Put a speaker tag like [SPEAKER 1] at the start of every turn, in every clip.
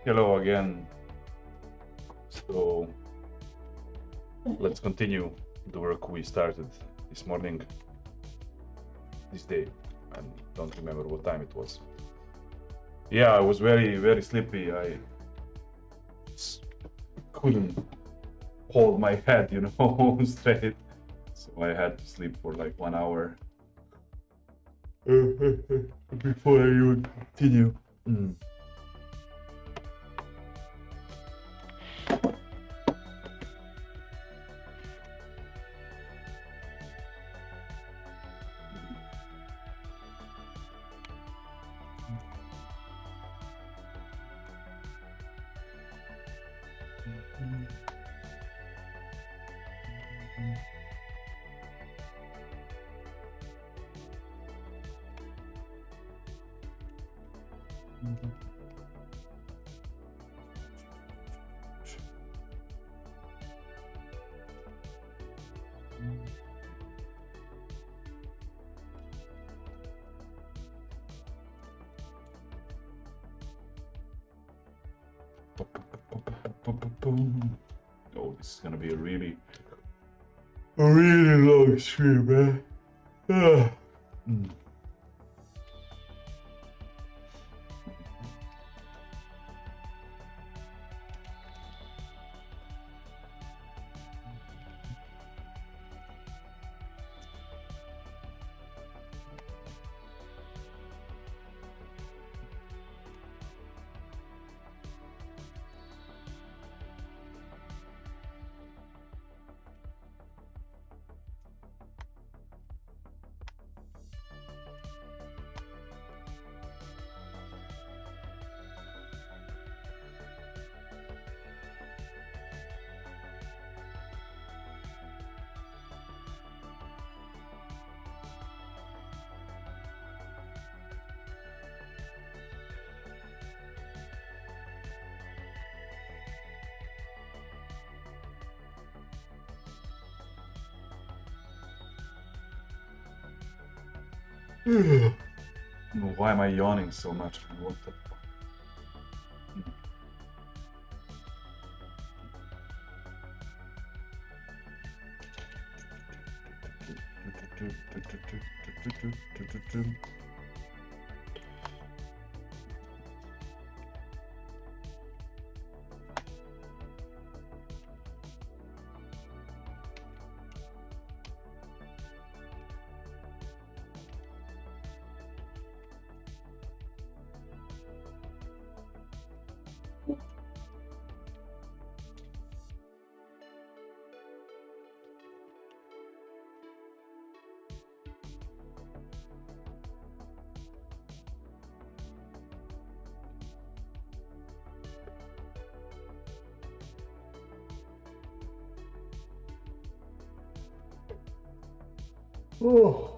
[SPEAKER 1] Hello again. So let's continue the work we started this morning, this day. I don't remember what time it was. Yeah, I was very sleepy. I couldn't hold my head, straight. So I had to sleep for like 1 hour before I would continue. Mm. Oh, this is gonna be a really long stream, man. Mm. Why am I yawning so much? What the fuck? Oh.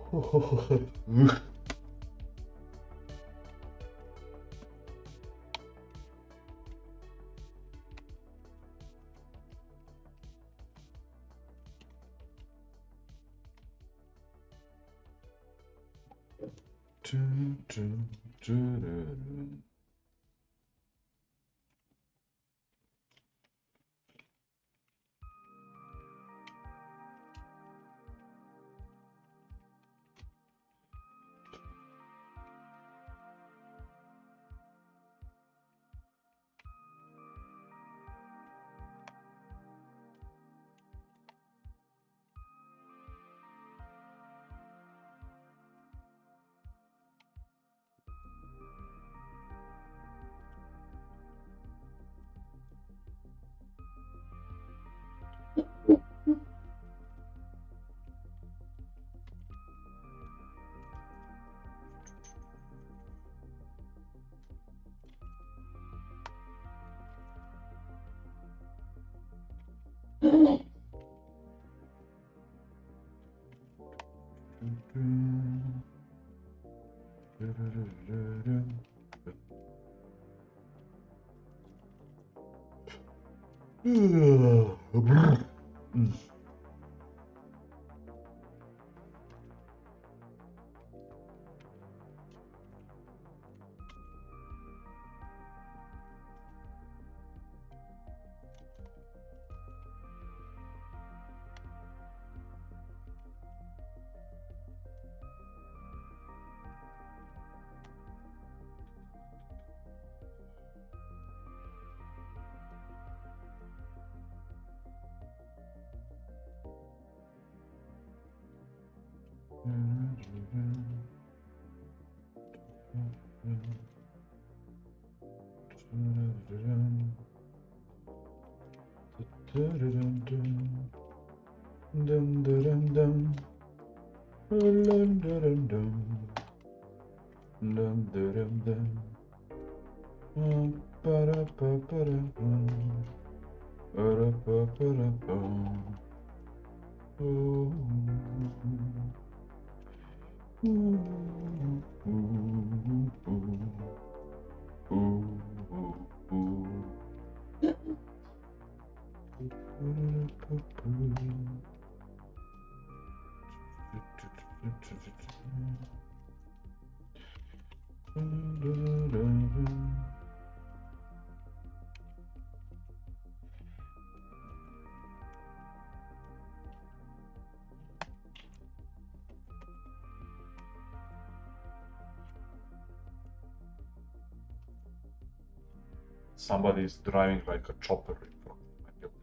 [SPEAKER 1] Somebody's driving like a chopper in front of my building.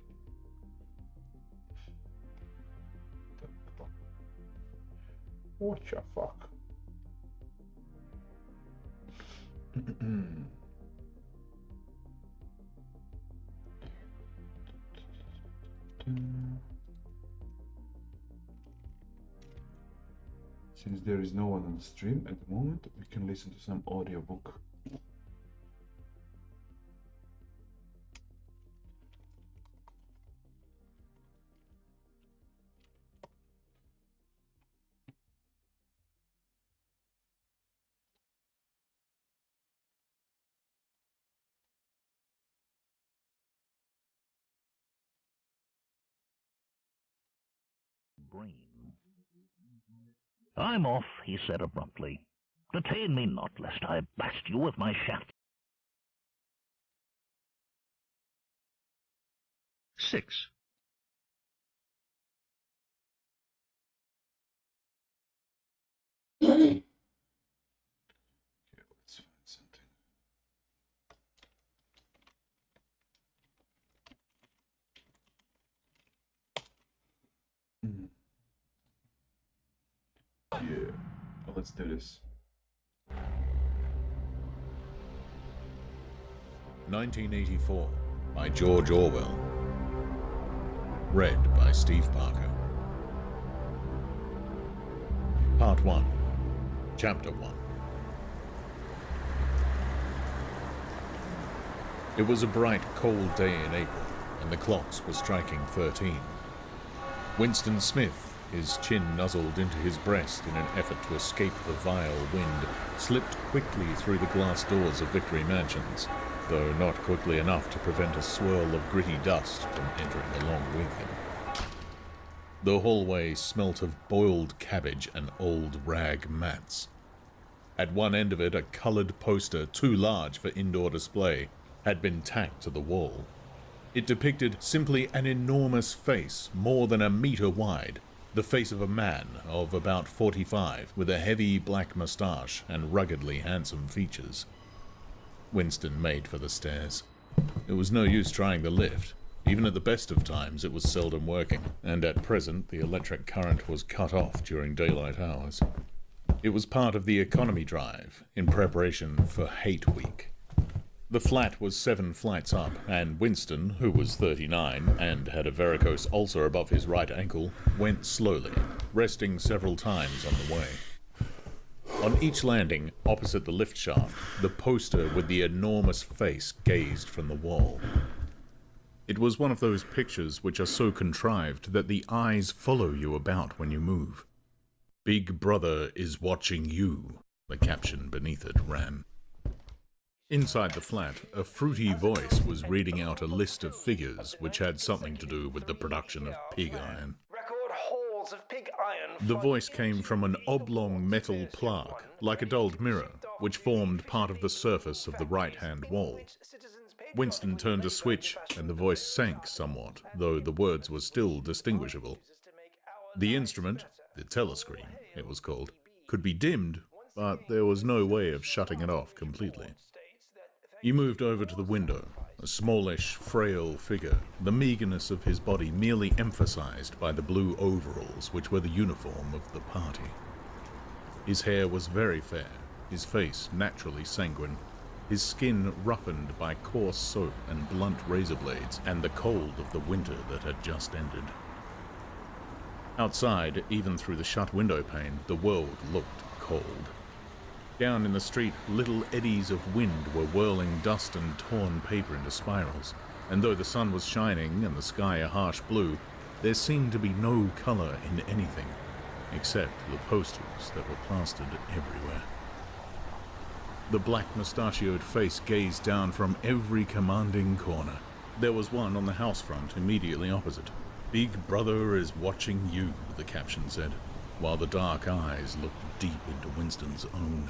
[SPEAKER 1] What the fuck? Since there is no one on the stream at the moment, we can listen to some audiobook.
[SPEAKER 2] Brain. I'm off, he said abruptly. Detain me not, lest I blast you with my shaft. 6.
[SPEAKER 1] Okay, let's find something. Yeah, well, let's do this.
[SPEAKER 3] 1984 by George Orwell. Read by Steve Parker. Part 1. Chapter 1. It was a bright, cold day in April, and the clocks were striking 13. Winston Smith, his chin nuzzled into his breast in an effort to escape the vile wind, slipped quickly through the glass doors of Victory Mansions, though not quickly enough to prevent a swirl of gritty dust from entering along with him. The hallway smelt of boiled cabbage and old rag mats. At one end of it, a coloured poster, too large for indoor display, had been tacked to the wall. It depicted simply an enormous face, more than a metre wide, the face of a man of about 45, with a heavy black moustache and ruggedly handsome features. Winston made for the stairs. It was no use trying the lift. Even at the best of times, it was seldom working, and at present the electric current was cut off during daylight hours. It was part of the economy drive, in preparation for Hate Week. The flat was 7 flights up, and Winston, who was 39 and had a varicose ulcer above his right ankle, went slowly, resting several times on the way. On each landing, opposite the lift shaft, the poster with the enormous face gazed from the wall. It was one of those pictures which are so contrived that the eyes follow you about when you move. "Big Brother is watching you," the caption beneath it ran. Inside the flat, a fruity voice was reading out a list of figures which had something to do with the production of pig iron. The voice came from an oblong metal plaque, like a dulled mirror, which formed part of the surface of the right-hand wall. Winston turned a switch, and the voice sank somewhat, though the words were still distinguishable. The instrument, the telescreen, it was called, could be dimmed, but there was no way of shutting it off completely. He moved over to the window, a smallish, frail figure, the meagerness of his body merely emphasized by the blue overalls which were the uniform of the party. His hair was very fair, his face naturally sanguine. his skin roughened by coarse soap and blunt razor blades and the cold of the winter that had just ended. Outside, even through the shut window pane, the world looked cold. Down in the street, little eddies of wind were whirling dust and torn paper into spirals, and though the sun was shining and the sky a harsh blue, there seemed to be no colour in anything, except the posters that were plastered everywhere. The black mustachioed face gazed down from every commanding corner. There was one on the house front immediately opposite. "Big Brother is watching you," the caption said, while the dark eyes looked deep into Winston's own.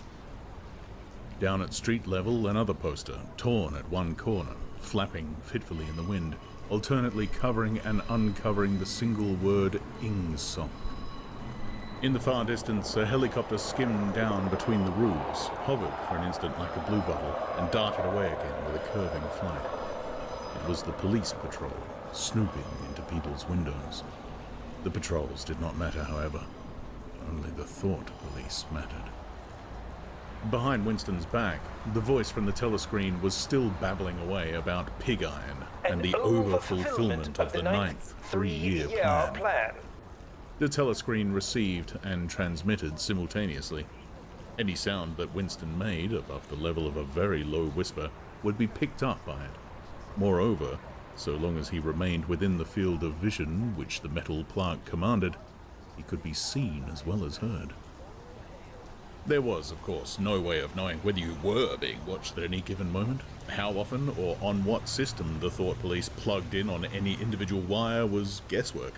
[SPEAKER 3] Down at street level, another poster, torn at one corner, flapping fitfully in the wind, alternately covering and uncovering the single word "Ing-Song." In the far distance, a helicopter skimmed down between the roofs, hovered for an instant like a bluebottle, and darted away again with a curving flight. It was the police patrol, snooping into people's windows. The patrols did not matter, however. Only the thought police mattered. Behind Winston's back, the voice from the telescreen was still babbling away about pig iron and the over-fulfillment of the ninth three-year plan. The telescreen received and transmitted simultaneously. Any sound that Winston made, above the level of a very low whisper, would be picked up by it. Moreover, so long as he remained within the field of vision which the metal plaque commanded, he could be seen as well as heard. There was, of course, no way of knowing whether you were being watched at any given moment. How often or on what system the thought police plugged in on any individual wire was guesswork.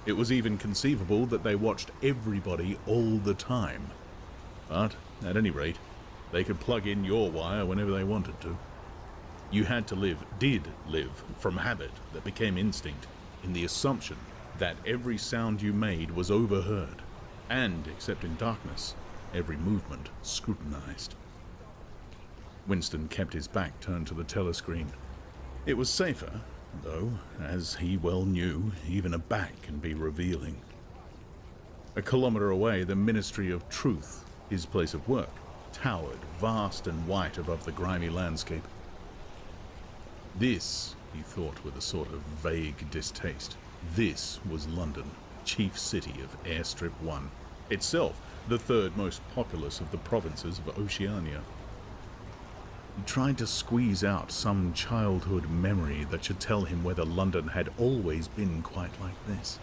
[SPEAKER 3] It was even conceivable that they watched everybody all the time. But, at any rate, they could plug in your wire whenever they wanted to. You did live, from habit that became instinct, in the assumption that every sound you made was overheard, and, except in darkness, every movement scrutinized. Winston kept his back turned to the telescreen. It was safer, though, as he well knew, even a back can be revealing. A kilometer away, the Ministry of Truth, his place of work, towered vast and white above the grimy landscape. This, he thought with a sort of vague distaste, this was London, chief city of Airstrip 1, itself the third most populous of the provinces of Oceania. He tried to squeeze out some childhood memory that should tell him whether London had always been quite like this.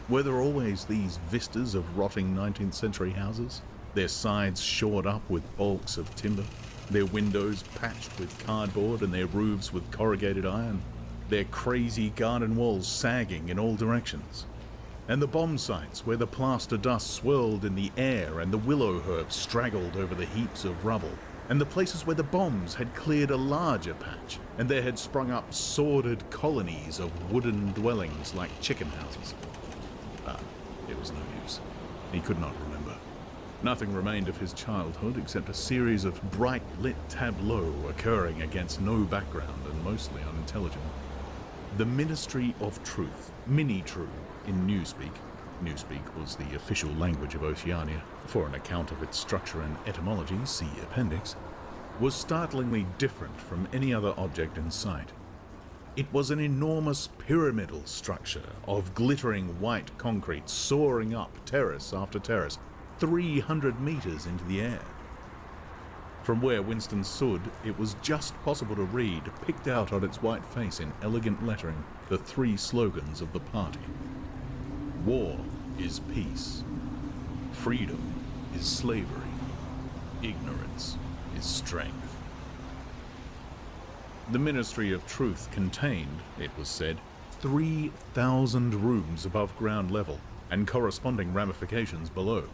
[SPEAKER 3] Were there always these vistas of rotting 19th century houses, their sides shored up with balks of timber, their windows patched with cardboard and their roofs with corrugated iron, their crazy garden walls sagging in all directions, and the bomb sites where the plaster dust swirled in the air and the willow herb straggled over the heaps of rubble, and the places where the bombs had cleared a larger patch, and there had sprung up sordid colonies of wooden dwellings like chicken houses. It was no use. He could not remember. Nothing remained of his childhood except a series of bright-lit tableaux occurring against no background and mostly unintelligible. The Ministry of Truth, Mini-True in Newspeak. Newspeak was the official language of Oceania. For an account of its structure and etymology, see Appendix, was startlingly different from any other object in sight. It was an enormous pyramidal structure of glittering white concrete soaring up terrace after terrace, 300 meters into the air. From where Winston stood, it was just possible to read, picked out on its white face in elegant lettering, the three slogans of the party. War is peace. Freedom is slavery. Ignorance is strength. The Ministry of Truth contained, it was said, 3,000 rooms above ground level and corresponding ramifications below.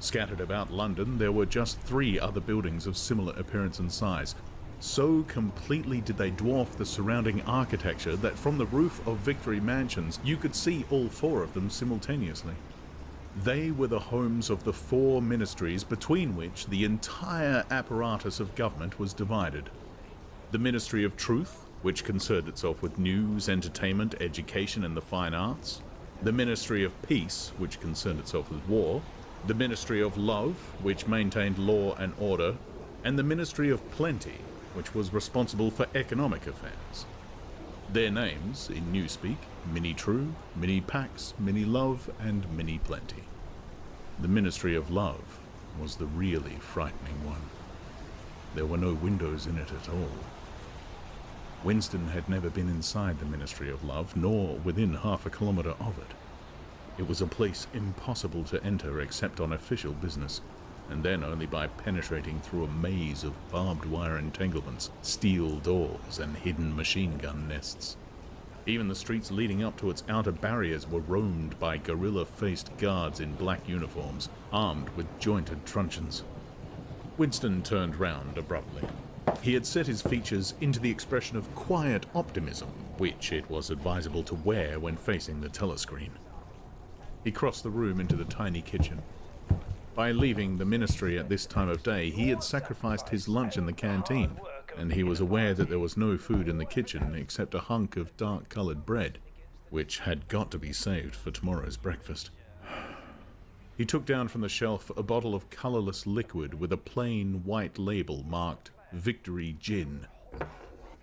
[SPEAKER 3] Scattered about London, there were just 3 other buildings of similar appearance and size. So completely did they dwarf the surrounding architecture that from the roof of Victory Mansions you could see all 4 of them simultaneously. They were the homes of the 4 ministries between which the entire apparatus of government was divided. The Ministry of Truth, which concerned itself with news, entertainment, education, and the fine arts. The Ministry of Peace, which concerned itself with war. The Ministry of Love, which maintained law and order. and the Ministry of Plenty, which was responsible for economic affairs. Their names, in Newspeak, Mini True, Mini Pax, Mini Love, and Mini Plenty. The Ministry of Love was the really frightening one. There were no windows in it at all. Winston had never been inside the Ministry of Love, nor within half a kilometre of it. It was a place impossible to enter except on official business, and then only by penetrating through a maze of barbed wire entanglements, steel doors, and hidden machine gun nests. Even the streets leading up to its outer barriers were roamed by gorilla-faced guards in black uniforms, armed with jointed truncheons. Winston turned round abruptly. He had set his features into the expression of quiet optimism, which it was advisable to wear when facing the telescreen. He crossed the room into the tiny kitchen. By leaving the ministry at this time of day, he had sacrificed his lunch in the canteen, and he was aware that there was no food in the kitchen except a hunk of dark-coloured bread, which had got to be saved for tomorrow's breakfast. He took down from the shelf a bottle of colourless liquid with a plain white label marked Victory Gin.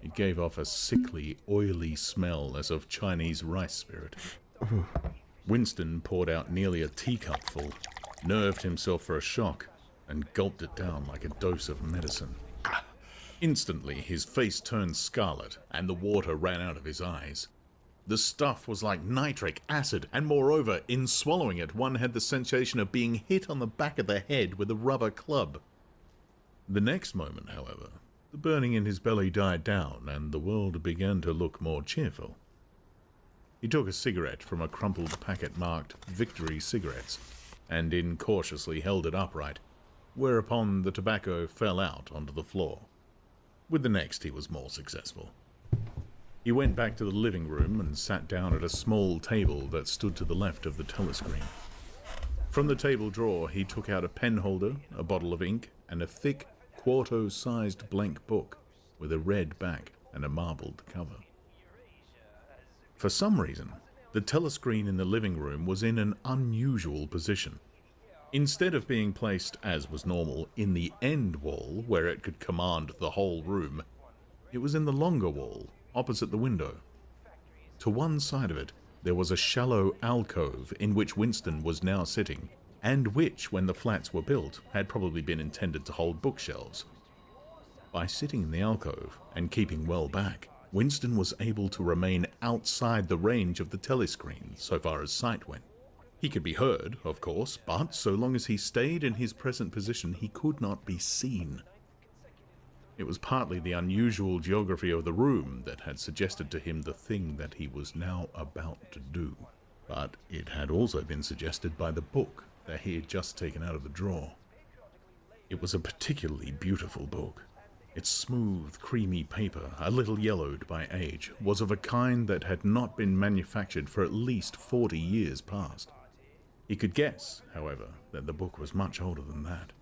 [SPEAKER 3] It gave off a sickly, oily smell as of Chinese rice spirit. Winston poured out nearly a teacupful, nerved himself for a shock, and gulped it down like a dose of medicine. Instantly, his face turned scarlet, and the water ran out of his eyes. The stuff was like nitric acid, and moreover, in swallowing it, one had the sensation of being hit on the back of the head with a rubber club. The next moment, however, the burning in his belly died down, and the world began to look more cheerful. He took a cigarette from a crumpled packet marked Victory Cigarettes, and incautiously held it upright, whereupon the tobacco fell out onto the floor. With the next he was more successful. He went back to the living room and sat down at a small table that stood to the left of the telescreen. From the table drawer he took out a pen holder, a bottle of ink, and a thick, quarto-sized blank book with a red back and a marbled cover. For some reason, the telescreen in the living room was in an unusual position. Instead of being placed, as was normal, in the end wall where it could command the whole room, it was in the longer wall, opposite the window. To one side of it, there was a shallow alcove in which Winston was now sitting, and which, when the flats were built, had probably been intended to hold bookshelves. By sitting in the alcove and keeping well back, Winston was able to remain outside the range of the telescreen so far as sight went. He could be heard, of course, but so long as he stayed in his present position, he could not be seen. It was partly the unusual geography of the room that had suggested to him the thing that he was now about to do. But it had also been suggested by the book that he had just taken out of the drawer. It was a particularly beautiful book. Its smooth, creamy paper, a little yellowed by age, was of a kind that had not been manufactured for at least 40 years past. He could guess, however, that the book was much older than that.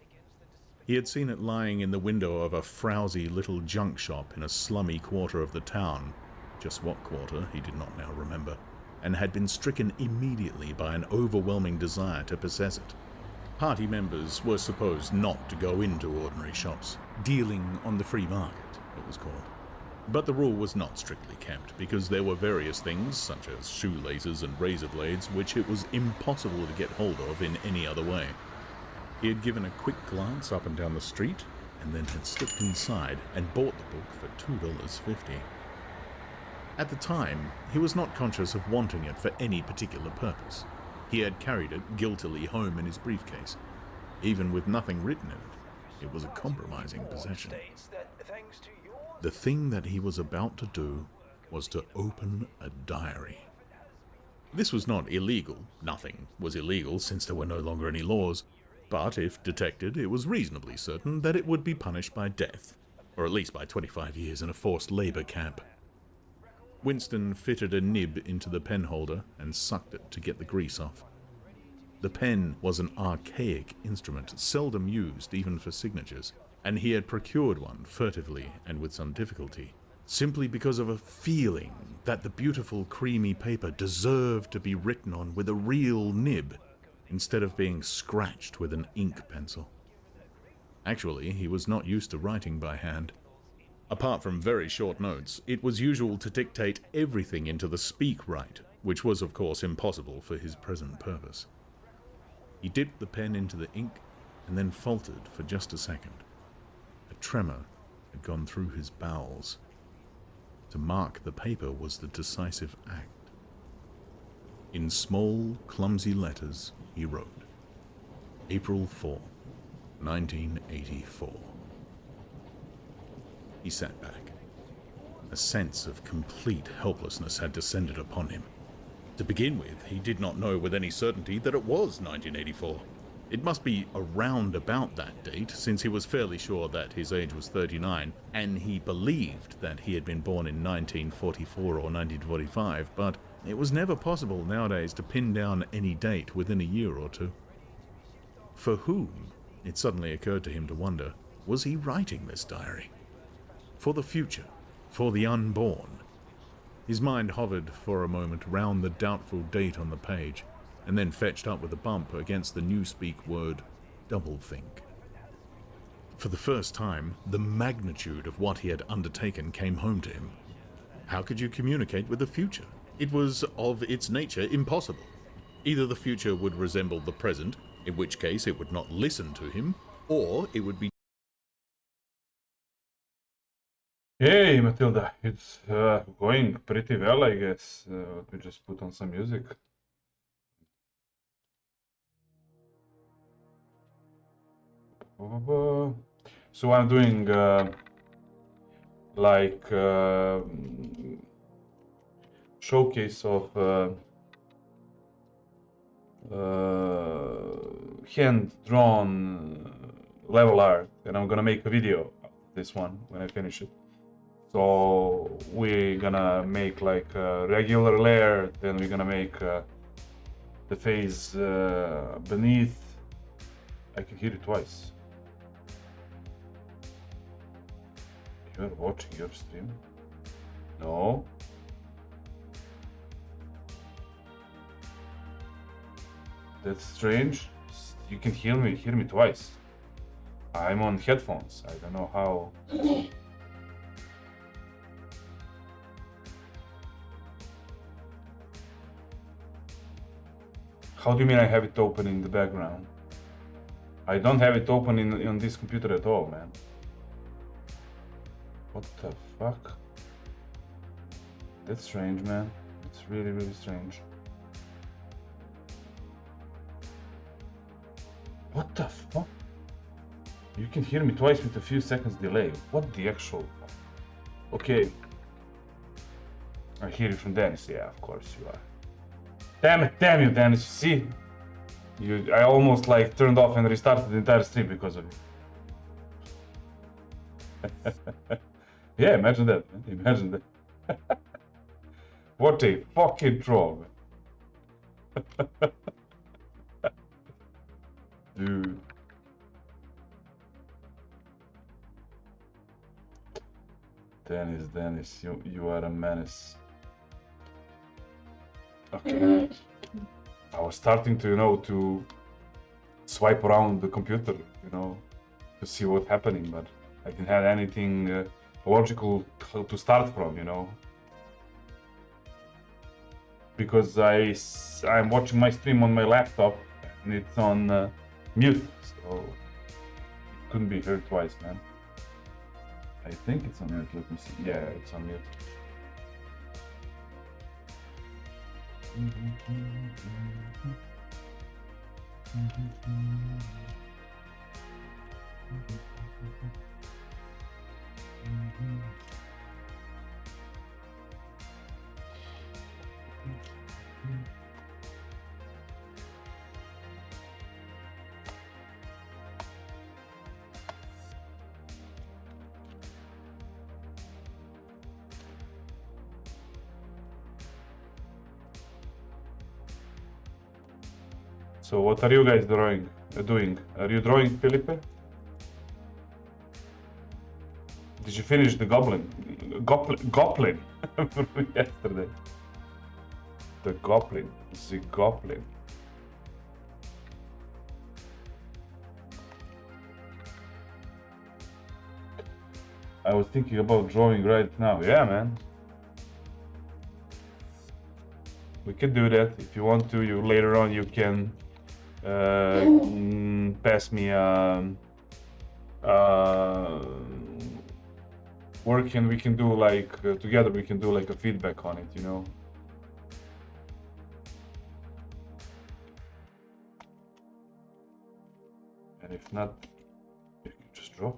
[SPEAKER 3] He had seen it lying in the window of a frowsy little junk shop in a slummy quarter of the town, just what quarter he did not now remember, and had been stricken immediately by an overwhelming desire to possess it. Party members were supposed not to go into ordinary shops. Dealing on the free market, it was called. But the rule was not strictly kept, because there were various things, such as shoelaces and razor blades, which it was impossible to get hold of in any other way. He had given a quick glance up and down the street, and then had slipped inside and bought the book for $2.50. At the time, he was not conscious of wanting it for any particular purpose. He had carried it guiltily home in his briefcase. Even with nothing written in it, it was a compromising possession. The thing that he was about to do was to open a diary. This was not illegal. Nothing was illegal since there were no longer any laws. But if detected, it was reasonably certain that it would be punished by death, or at least by 25 years in a forced labor camp. Winston fitted a nib into the pen holder and sucked it to get the grease off. The pen was an archaic instrument, seldom used even for signatures, and he had procured one furtively and with some difficulty, simply because of a feeling that the beautiful creamy paper deserved to be written on with a real nib, instead of being scratched with an ink pencil. Actually, he was not used to writing by hand. Apart from very short notes, it was usual to dictate everything into the speak-write, which was of course impossible for his present purpose. He dipped the pen into the ink and then faltered for just a second. A tremor had gone through his bowels. To mark the paper was the decisive act. In small, clumsy letters, he wrote, April 4th, 1984. He sat back. A sense of complete helplessness had descended upon him. To begin with, he did not know with any certainty that it was 1984. It must be around about that date, since he was fairly sure that his age was 39, and he believed that he had been born in 1944 or 1945, but it was never possible nowadays to pin down any date within a year or two. For whom, it suddenly occurred to him to wonder, was he writing this diary? For the future, for the unborn. His mind hovered for a moment round the doubtful date on the page, and then fetched up with a bump against the newspeak word, doublethink. For the first time, the magnitude of what he had undertaken came home to him. How could you communicate with the future? It was, of its nature, impossible. Either the future would resemble the present, in which case it would not listen to him, or it would be...
[SPEAKER 1] Hey, Matilda, it's going pretty well, I guess. Let me just put on some music. So I'm doing like showcase of hand-drawn level art, and I'm gonna make a video of this one when I finish it. So we're gonna make like a regular layer, then we're gonna make the phase beneath. I can hear it twice. You're watching your stream? No. That's strange. You can hear me twice. I'm on headphones. I don't know how. How do you mean I have it open in the background? I don't have it open on this computer at all, man. What the fuck? That's strange, man. It's really, really strange. What the fuck? You can hear me twice with a few seconds delay. What the actual... Okay. I hear you from Dennis. Yeah, of course you are. Damn you, Dennis. See? I almost like turned off and restarted the entire stream because of it. Yeah, imagine that, man. Imagine that. What a fucking troll, man. Dude. Dennis, you are a menace. Okay. I was starting to, to swipe around the computer, to see what's happening, but I didn't have anything logical to start from, Because I'm watching my stream on my laptop and it's on mute, so it couldn't be heard twice, man. I think it's on mute, let me see. Yeah, it's on mute. So what are you guys doing? Are you drawing, Felipe? Did you finish the goblin from yesterday? The goblin. I was thinking about drawing right now. Yeah, man. We can do that if you want to. You later on you can pass me work, and we can do like together. We can do like a feedback on it, you know. And if not, you can just draw.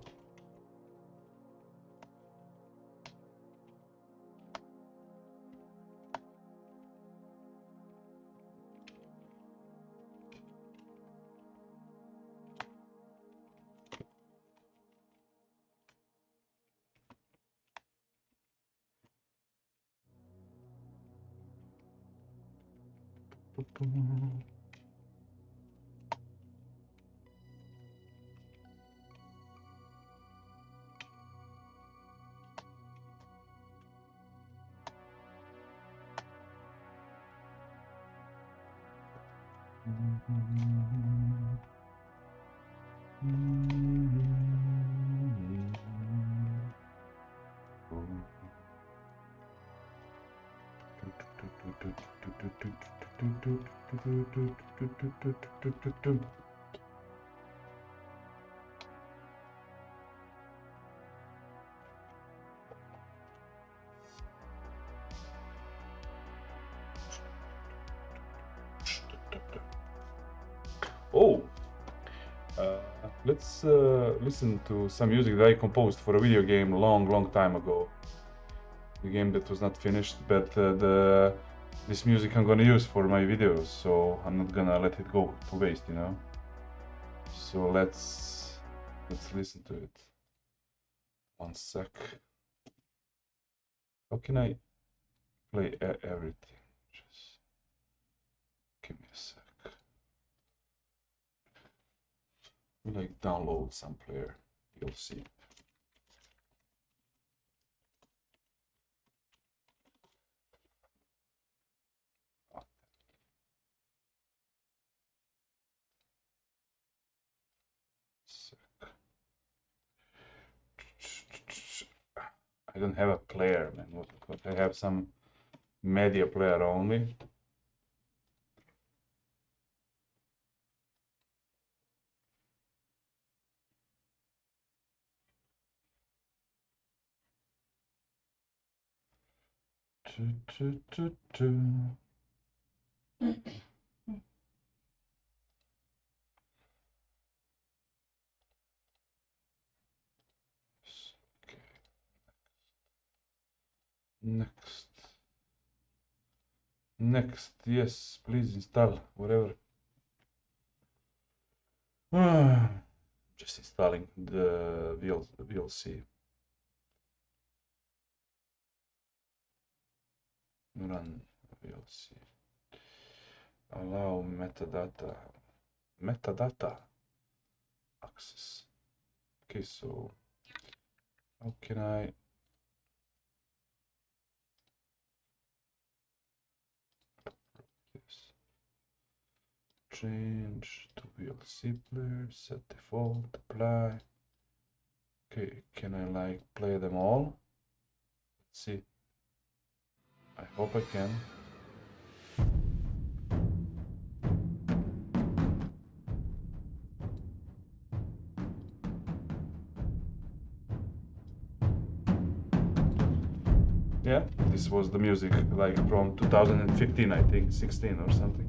[SPEAKER 1] Oh, let's listen to some music that I composed for a video game long time ago. The game that was not finished, but this music I'm gonna use for my videos, so I'm not gonna let it go to waste, you know. So let's listen to it. One sec. How can I play everything? Just give me a sec. Like download some player, you'll see. I don't have a player, man. What I have some media player only. Next, yes, please install whatever. Just installing the VLC. Run VLC. Allow metadata access. Okay, so how can I change to VLC player, set default, apply. Okay, can I like play them all? Let's see. I hope I can. Yeah, this was the music like from 2015, I think, 16 or something.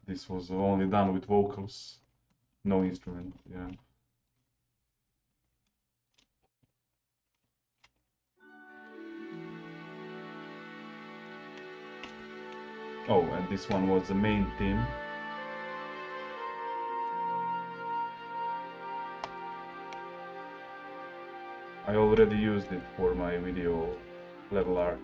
[SPEAKER 1] This was only done with vocals, no instrument, yeah. Oh, and this one was the main theme. I already used it for my video level art.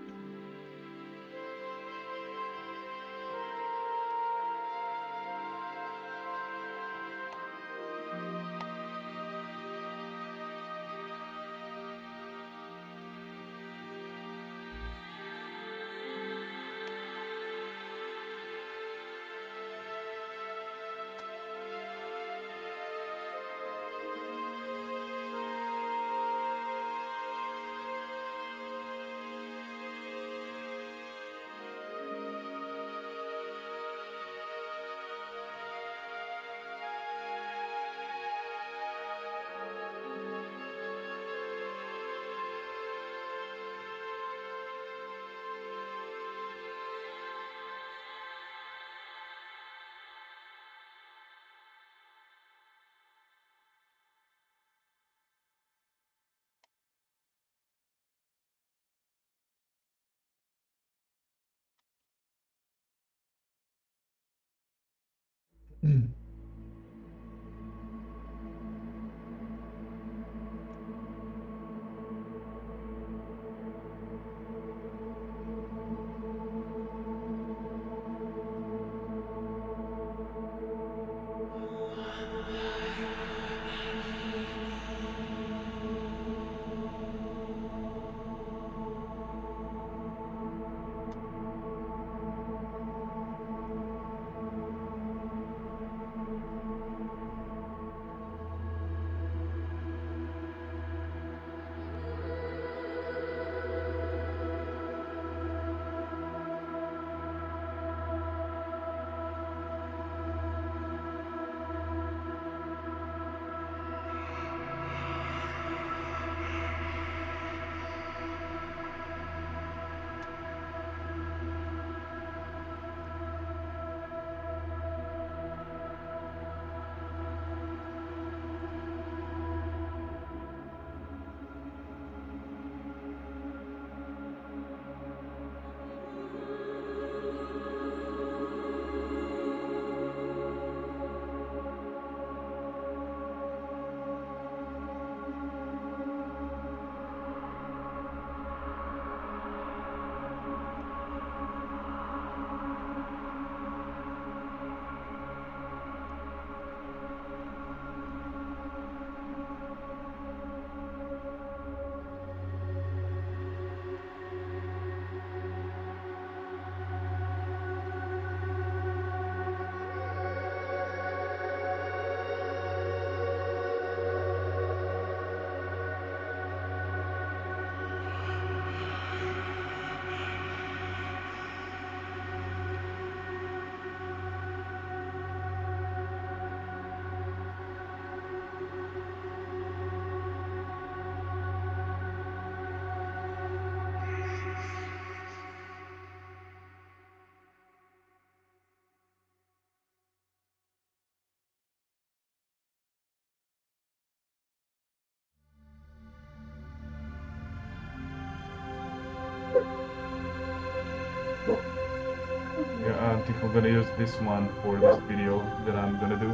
[SPEAKER 1] Yeah, I think I'm gonna use this one for this video that I'm gonna do.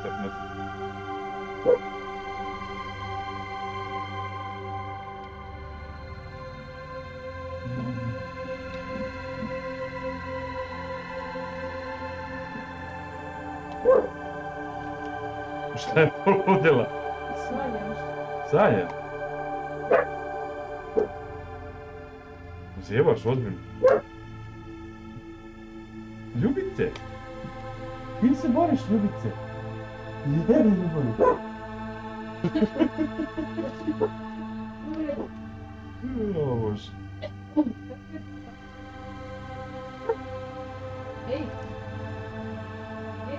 [SPEAKER 1] Definitely. Šta je poludela? Sanja? Zjebaš, ozbiljno? Ljubice? Ti se boriš, Ljubice? Je, ljubav. O Bože.
[SPEAKER 4] Ej! Ej!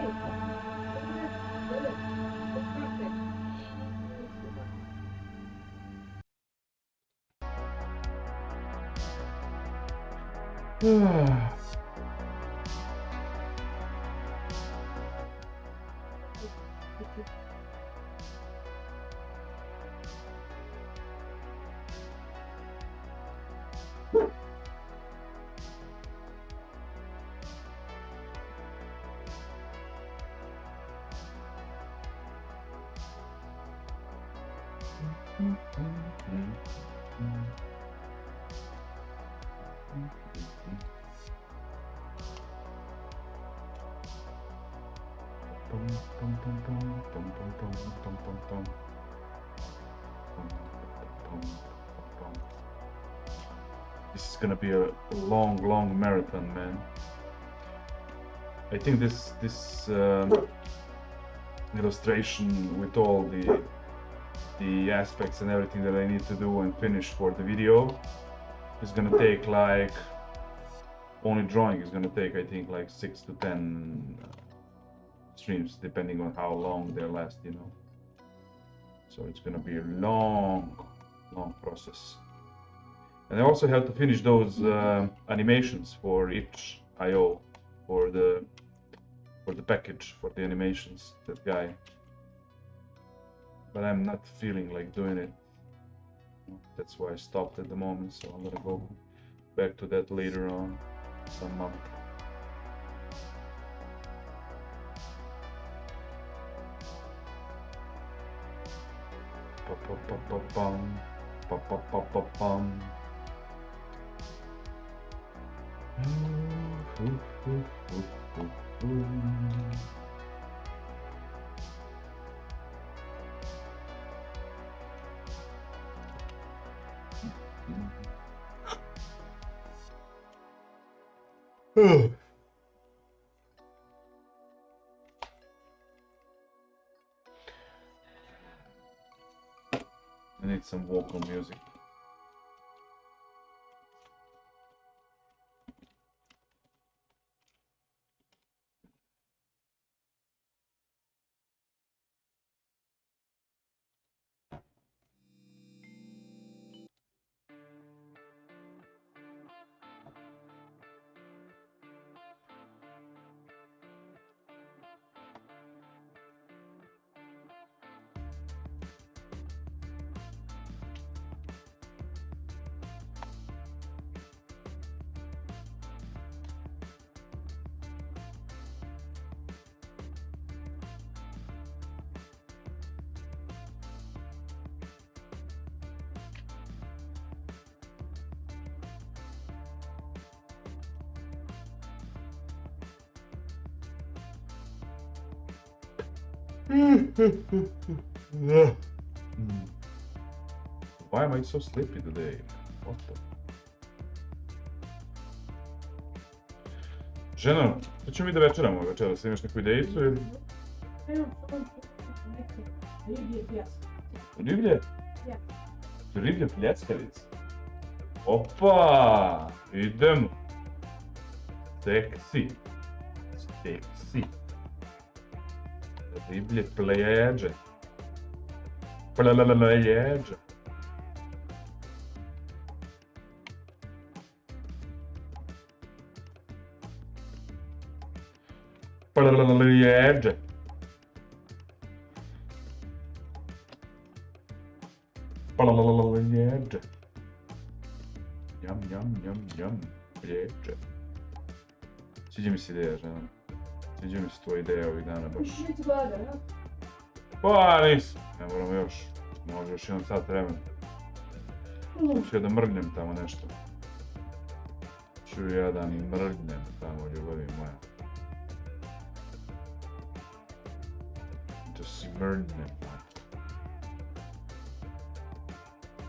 [SPEAKER 1] This is gonna be a long marathon, man. I think this illustration with all the aspects and everything that I need to do and finish for the video is gonna take like, only drawing is gonna take, I think, like 6 to 10 streams, depending on how long they last, you know. So it's gonna be a long process. And I also have to finish those animations for each IO for the package for the animations, that guy. But I'm not feeling like doing it. That's why I stopped at the moment, so I'm gonna go back to that later on, some month. Pa-pa-pa-pa-pum, pa-pa-pa-pa-pum. I need some vocal music. Why am I so sleepy today? What the? Ženo, što ćemo mi da večeramo večeras? Imaš neku idejicu ili?
[SPEAKER 4] Riblje pljeska.
[SPEAKER 1] Riblje? Riblje pljeskavice? Opa! Idemo! Seksi! Seksi! Riblje plejeđe! Plejeđe! Plejeđe! Plejeđe! Jam, plejeđe! Sviđa mi se ideja, žena. Sviđa mi se tvoja ideja ovih dana baš.
[SPEAKER 4] Biti gladan, a?
[SPEAKER 1] Pa nisam, ne moramo još. Može još jedan sat vremena. Ću da mrgnem tamo nešto. Ću ja da mi mrgnem tamo, ljubavi moja. Da si mrgnem.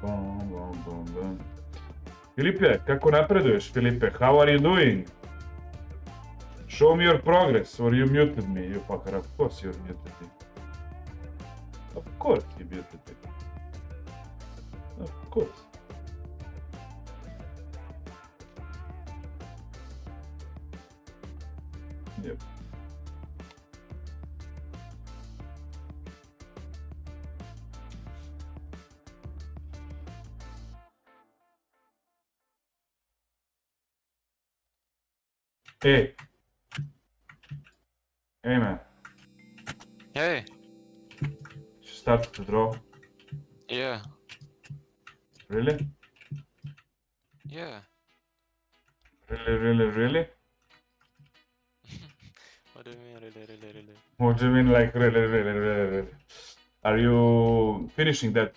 [SPEAKER 1] Bom. Filipe, kako napreduješ, Filipe? How are you doing? Show me your progress, or you muted me, you fucker. Of course you muted me. Of course you muted me. Of course. Yep. Hey. Hey man.
[SPEAKER 5] Hey,
[SPEAKER 1] You started to draw?
[SPEAKER 5] yeah.
[SPEAKER 1] Really?
[SPEAKER 5] Yeah.
[SPEAKER 1] Really?
[SPEAKER 5] What do you mean, really?
[SPEAKER 1] What do you mean, like, really? Are you finishing that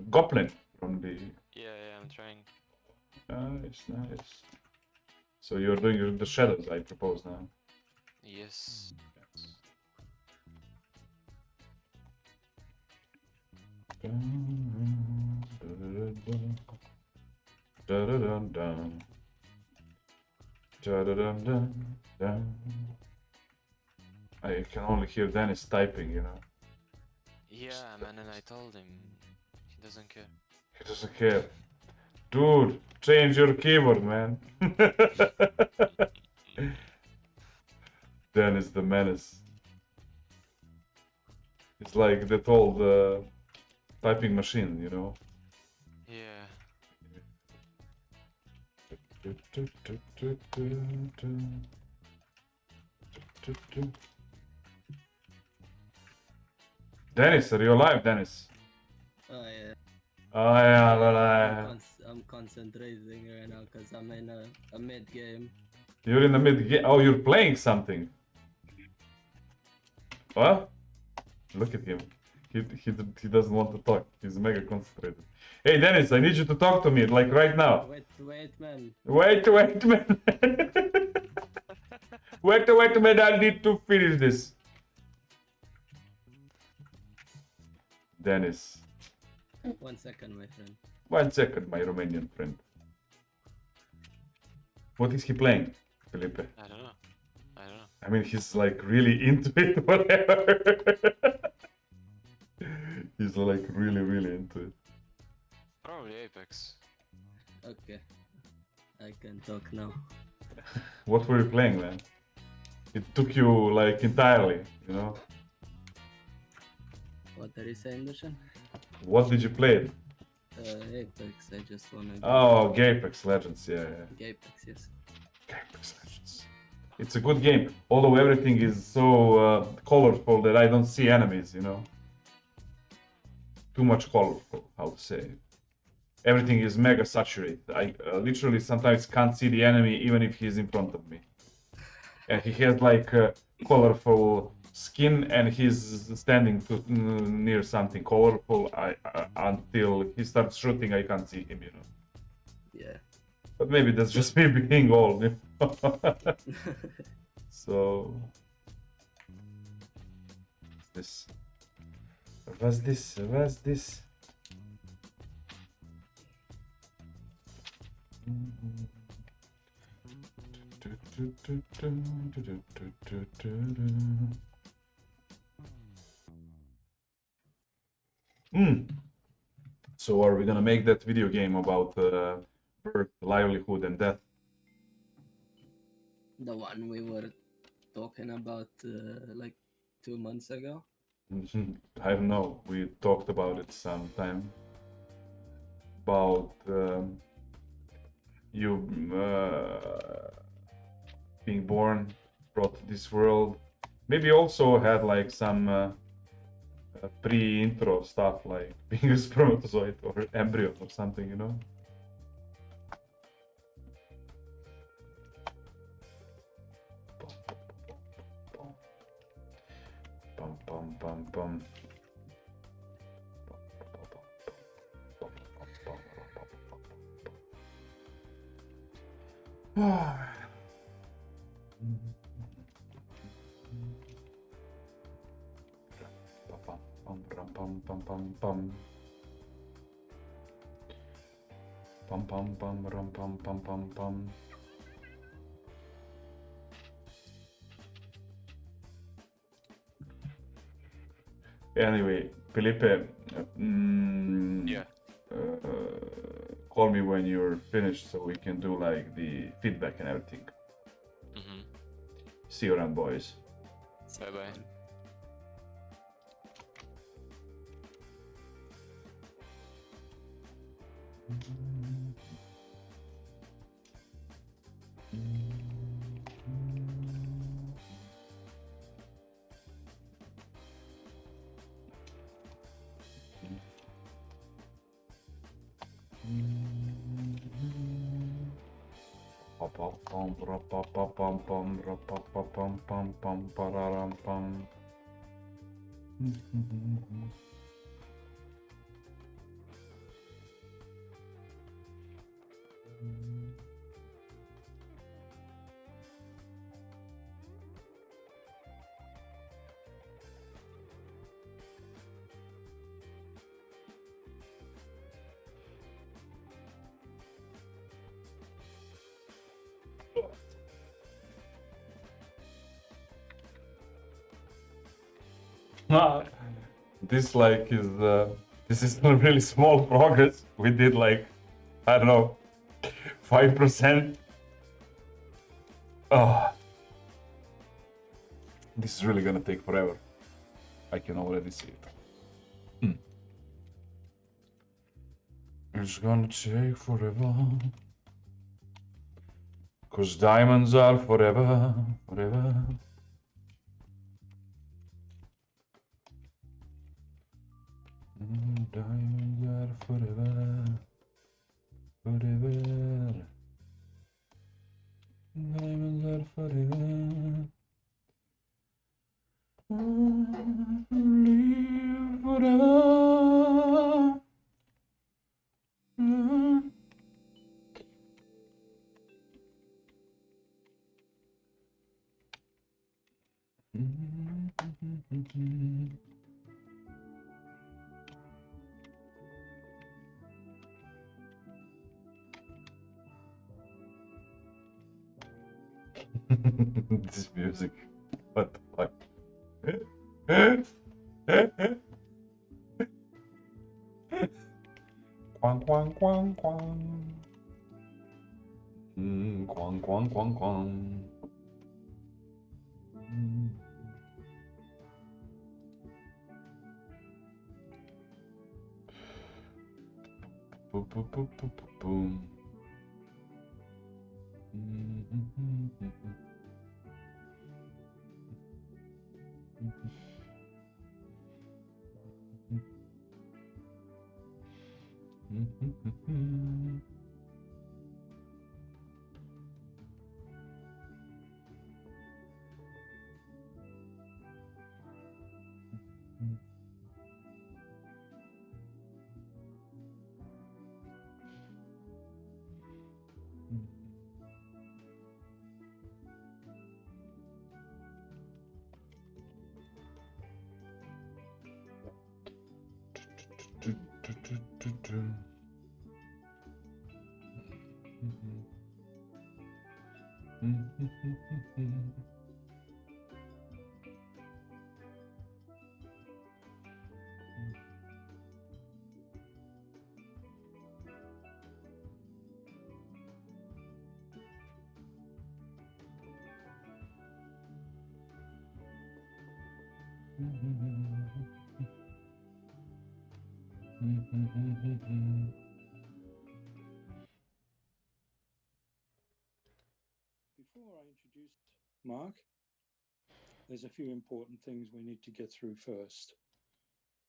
[SPEAKER 1] goblin from the...
[SPEAKER 5] Yeah, I'm trying.
[SPEAKER 1] Nice. So you're doing the shadows, I propose now.
[SPEAKER 5] Yes.
[SPEAKER 1] I can only hear Dennis typing, you know.
[SPEAKER 5] Yeah, man, and I told him. He doesn't care.
[SPEAKER 1] He doesn't care. Dude, change your keyboard, man. Dennis the menace. It's like that old typing machine, you know.
[SPEAKER 5] Yeah. Dennis, are you alive, Dennis?
[SPEAKER 6] Oh yeah.
[SPEAKER 1] Oh yeah, alive.
[SPEAKER 6] I'm concentrating right now because I'm in a mid game.
[SPEAKER 1] You're in the mid game. Oh, you're playing something. What? Look at him. He doesn't want to talk. He's mega concentrated. Hey, Dennis, I need you to talk to me, like right now.
[SPEAKER 6] Wait, man.
[SPEAKER 1] Wait, man. Wait, man. I need to finish this. Dennis.
[SPEAKER 6] 1 second, my friend.
[SPEAKER 1] 1 second, my Romanian friend. What is he playing, Felipe?
[SPEAKER 5] I don't know.
[SPEAKER 1] I mean, he's like really into it, whatever. He's like really into it.
[SPEAKER 5] Probably Apex.
[SPEAKER 6] Okay. I can talk now.
[SPEAKER 1] What were you playing, man? It took you like entirely, you know?
[SPEAKER 6] What are you saying, Dushan?
[SPEAKER 1] What did you play?
[SPEAKER 6] Apex, I just wanna
[SPEAKER 1] Oh, Apex Legends, yeah.
[SPEAKER 6] Apex, yes.
[SPEAKER 1] Apex Legends. It's a good game, although everything is so colorful that I don't see enemies, you know? Too much colorful, how to say. Everything is mega saturated. I literally sometimes can't see the enemy even if he's in front of me. And he has like a colorful skin and he's standing near something colorful. Until he starts shooting, I can't see him, you know.
[SPEAKER 6] Yeah.
[SPEAKER 1] But maybe that's just me being old. You know? So, what's this? So are we gonna make that video game about birth, livelihood, and death?
[SPEAKER 6] The one we were talking about like 2 months ago.
[SPEAKER 1] I don't know. We talked about it sometime. About you being born, brought to this world. Maybe also had like some pre-intro stuff, like being a spermatozoid or embryo or something, you know? Pum. Pum. Anyway, Felipe,
[SPEAKER 5] Yeah.
[SPEAKER 1] call me when you're finished so we can do like the feedback and everything. See you around, boys.
[SPEAKER 5] Bye.
[SPEAKER 1] This like is this is a really small progress. We did like, I don't know, 5%. Oh, this is really gonna take forever. I can already see it. It's gonna take forever. 'Cause diamonds are forever, forever. Diamonds are forever, forever. Diamonds are forever. Live forever. This music. What the fuck? Quang quang quang quang. Quang quang quang quang. Boom boom boom boom boom.
[SPEAKER 7] Before I introduce Mark, there's a few important things we need to get through first.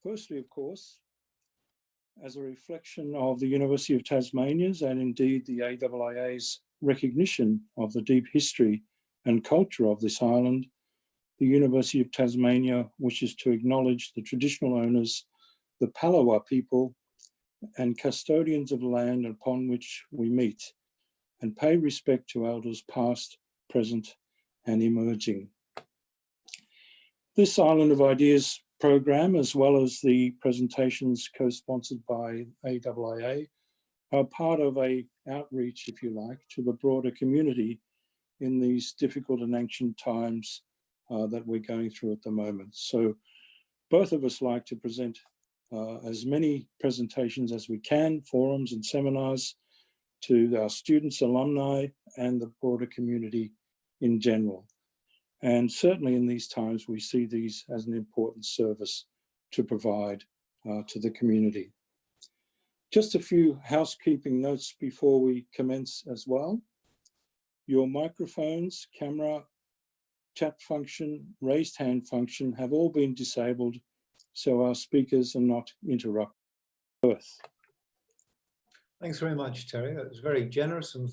[SPEAKER 7] Firstly, of course, as a reflection of the University of Tasmania's and indeed the AIIA's recognition of the deep history and culture of this island, the University of Tasmania wishes to acknowledge the traditional owners, the Palawa people, and custodians of land upon which we meet, and pay respect to elders past, present, and emerging. This Island of Ideas program, as well as the presentations co-sponsored by AIIA, are part of an outreach, if you like, to the broader community in these difficult and ancient times that we're going through at the moment. So both of us like to present as many presentations as we can, forums and seminars, to our students, alumni, and the broader community in general. And certainly in these times, we see these as an important service to provide to the community. Just a few housekeeping notes before we commence as well. Your microphones, camera, chat function, raised hand function have all been disabled, so our speakers are not interrupted.
[SPEAKER 8] Thanks very much, Terry. That was very generous and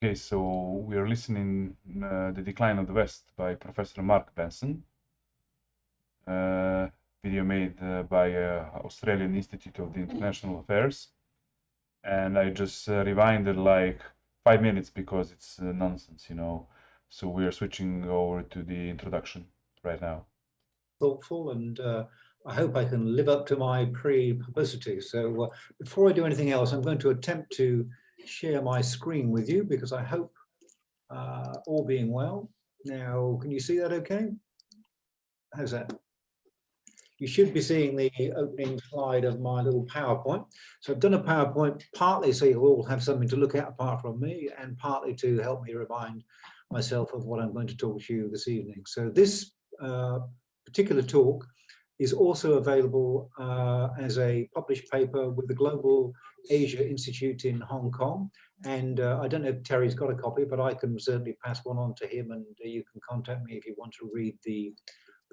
[SPEAKER 1] Okay, so we are listening The Decline of the West by Professor Mark Benson. Video made by Australian Institute of the International Affairs. And I just rewinded like 5 minutes because it's nonsense, you know. So we are switching over to the introduction right now.
[SPEAKER 8] Thoughtful, and I hope I can live up to my pre-publicity. So before I do anything else, I'm going to attempt to share my screen with you because I hope all being well. Now, can you see that okay? How's that? You should be seeing the opening slide of my little PowerPoint. So I've done a PowerPoint partly so you'll all have something to look at apart from me, and partly to help me remind myself of what I'm going to talk to you this evening. So this particular talk is also available as a published paper with the Global Asia Institute in Hong Kong. And I don't know if Terry's got a copy, but I can certainly pass one on to him, and you can contact me if you want to read the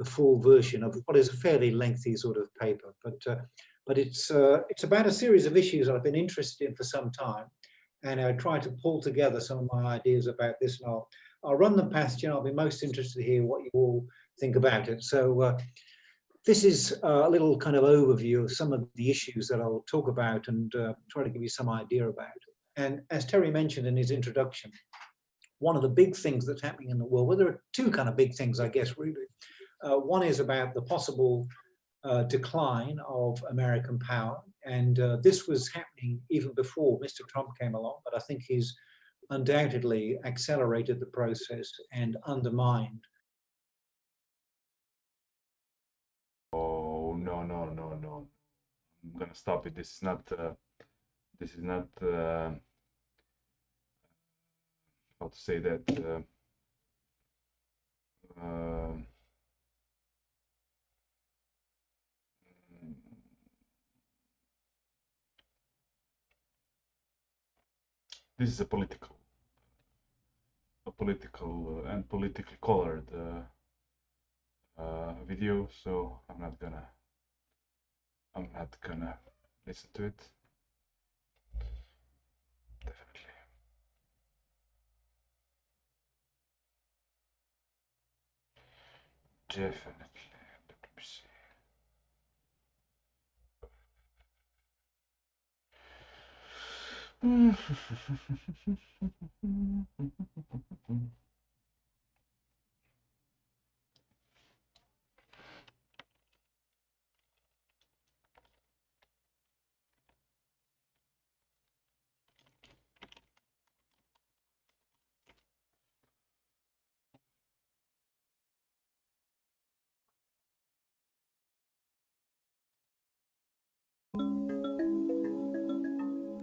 [SPEAKER 8] full version of what is a fairly lengthy sort of paper. But it's about a series of issues I've been interested in for some time, and I try to pull together some of my ideas about this, and I'll run them past you, and I'll be most interested to hear what you all think about it. So this is a little kind of overview of some of the issues that I'll talk about and try to give you some idea about. And as Terry mentioned in his introduction, one of the big things that's happening in the world, well, there are two kind of big things, I guess, really. One is about the possible decline of American power, and this was happening even before Mr. Trump came along, but I think he's undoubtedly accelerated the process and undermined.
[SPEAKER 1] Oh, no. I'm gonna stop it. This is not how to say that, this is a political and politically colored video, so I'm not gonna listen to it. Definitely. Let me see.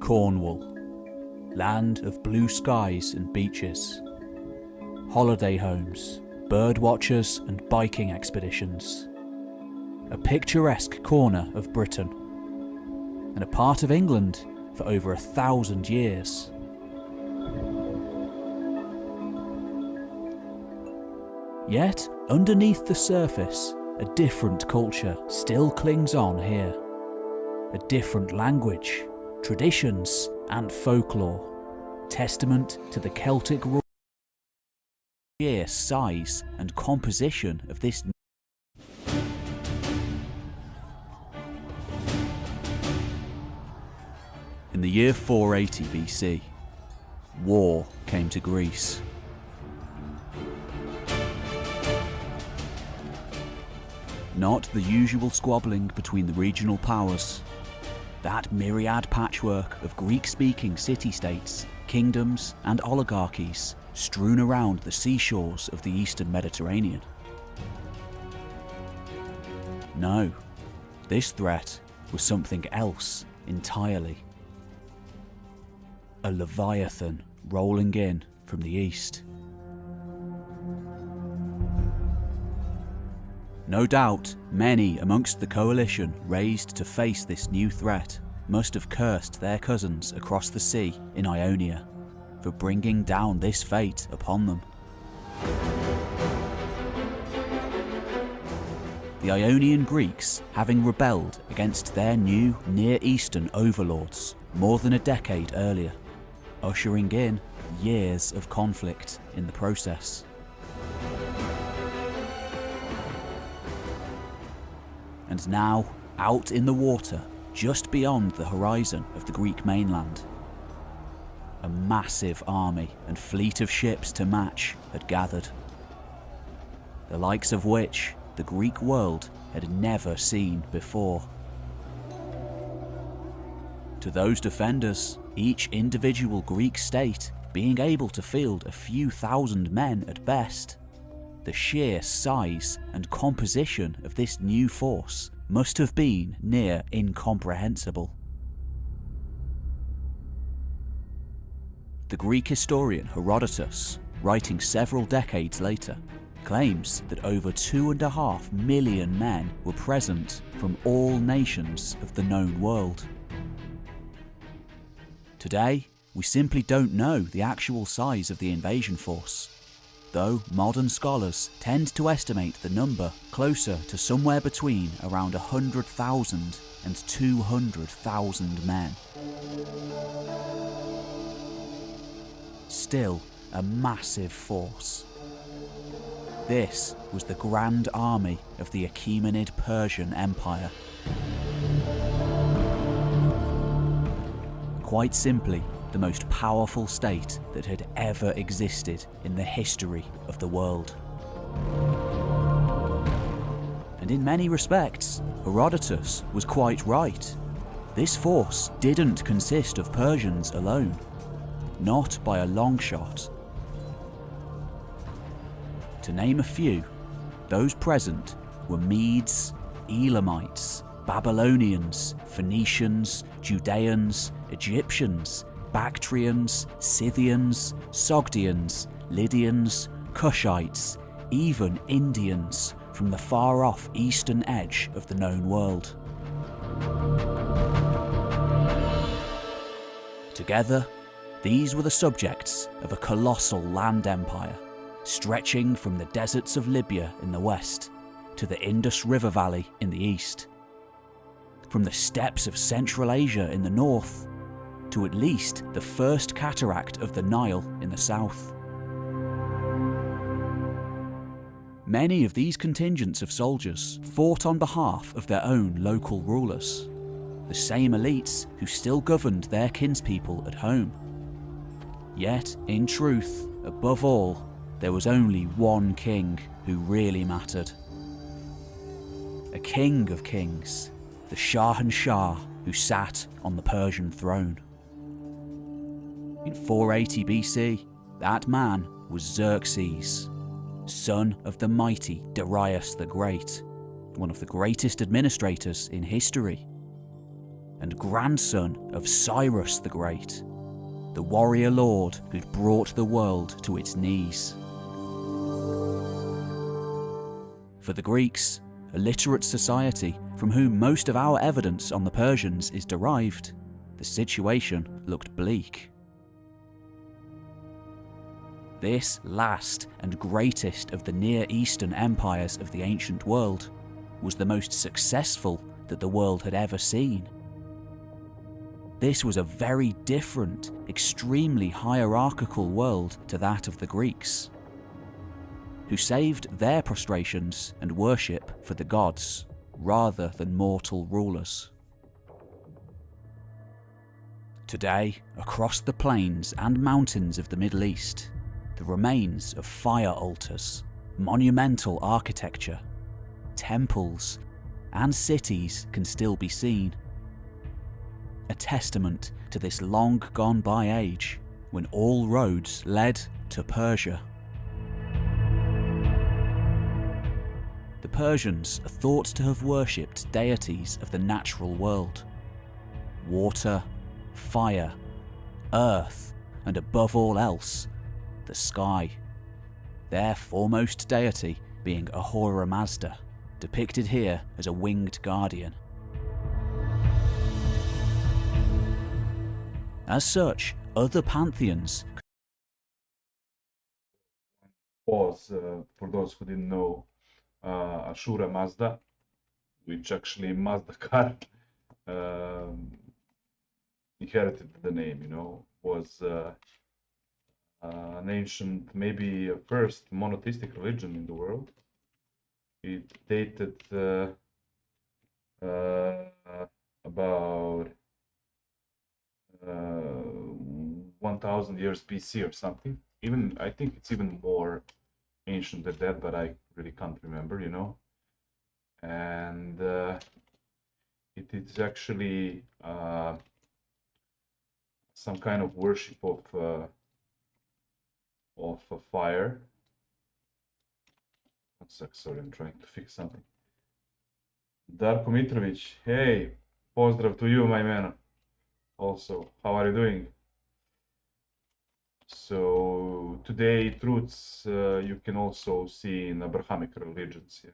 [SPEAKER 9] Cornwall, land of blue skies and beaches, holiday homes, bird watchers and biking expeditions, a picturesque corner of Britain, and a part of England for over 1,000 years. Yet, underneath the surface, a different culture still clings on here. A different language, traditions and folklore, testament to the Celtic sheer size and composition of this. In the year 480 BC, war came to Greece. Not the usual squabbling between the regional powers. That myriad patchwork of Greek-speaking city-states, kingdoms and oligarchies strewn around the seashores of the eastern Mediterranean. No, this threat was something else entirely. A Leviathan rolling in from the east. No doubt, many amongst the coalition raised to face this new threat must have cursed their cousins across the sea in Ionia for bringing down this fate upon them. The Ionian Greeks having rebelled against their new Near Eastern overlords more than a decade earlier, ushering in years of conflict in the process. And now, out in the water, just beyond the horizon of the Greek mainland, a massive army and fleet of ships to match had gathered, the likes of which the Greek world had never seen before. To those defenders, each individual Greek state being able to field a few thousand men at best, the sheer size and composition of this new force must have been near incomprehensible. The Greek historian Herodotus, writing several decades later, claims that over 2.5 million men were present from all nations of the known world. Today, we simply don't know the actual size of the invasion force, though modern scholars tend to estimate the number closer to somewhere between around 100,000 and 200,000 men. Still a massive force. This was the Grand Army of the Achaemenid Persian Empire. Quite simply, the most powerful state that had ever existed in the history of the world. And in many respects, Herodotus was quite right. This force didn't consist of Persians alone, not by a long shot. To name a few, those present were Medes, Elamites, Babylonians, Phoenicians, Judeans, Egyptians, Bactrians, Scythians, Sogdians, Lydians, Cushites, even Indians from the far-off eastern edge of the known world. Together, these were the subjects of a colossal land empire, stretching from the deserts of Libya in the west to the Indus River Valley in the east, from the steppes of Central Asia in the north to at least the first cataract of the Nile in the south. Many of these contingents of soldiers fought on behalf of their own local rulers, the same elites who still governed their kinspeople at home. Yet, in truth, above all, there was only one king who really mattered. A king of kings, the Shahanshah who sat on the Persian throne. In 480 BC, that man was Xerxes, son of the mighty Darius the Great, one of the greatest administrators in history, and grandson of Cyrus the Great, the warrior lord who'd brought the world to its knees. For the Greeks, a literate society from whom most of our evidence on the Persians is derived, the situation looked bleak. This last and greatest of the Near Eastern empires of the ancient world was the most successful that the world had ever seen. This was a very different, extremely hierarchical world to that of the Greeks, who saved their prostrations and worship for the gods rather than mortal rulers. Today, across the plains and mountains of the Middle East, the remains of fire altars, monumental architecture, temples, and cities can still be seen. A testament to this long gone by age when all roads led to Persia. The Persians are thought to have worshipped deities of the natural world: water, fire, earth, and above all else, the sky. Their foremost deity being Ahura Mazda, depicted here as a winged guardian. As such, other pantheons
[SPEAKER 1] was, for those who didn't know, Ashura Mazda, which actually Mazda car inherited the name, was an ancient, maybe a first monotheistic religion in the world. It dated about 1000 years BC or something. Even I think it's even more ancient than that, but I really can't remember, you know. And it is actually some kind of worship of a fire. One sec, sorry, I'm trying to fix something. Darko Mitrovic, hey, pozdrav to you, my man. Also, how are you doing? So today, truths you can also see in Abrahamic religions. Yeah.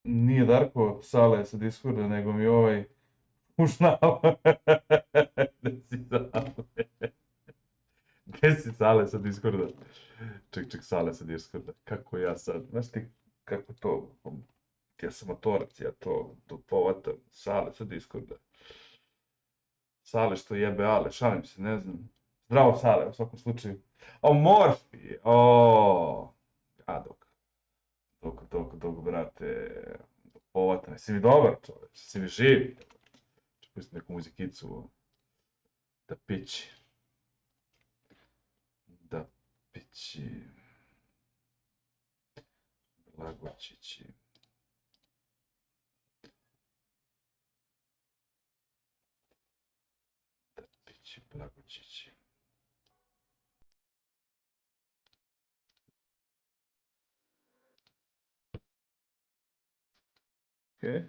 [SPEAKER 1] Nije Darko Sale sa Discorda, nego mi ovaj ušnjava. Gde si Sale? Gde si Sale sa Discorda? Ček, Sale sa Discorda. Kako ja sad? Znaš ti kako to? Ja sam motorac, ja to povatam. Sale sa Discorda. Sale što jebe Ale, šalim se, ne znam. Zdravo Sale, u svakom slučaju. O, Morfi! O, a dok, brate, povatam. Si mi dobar čovječ, si mi živ. Pustim neku muzikicu da pići. Da pići. Blagočići. Da pići, blagočići. Okej.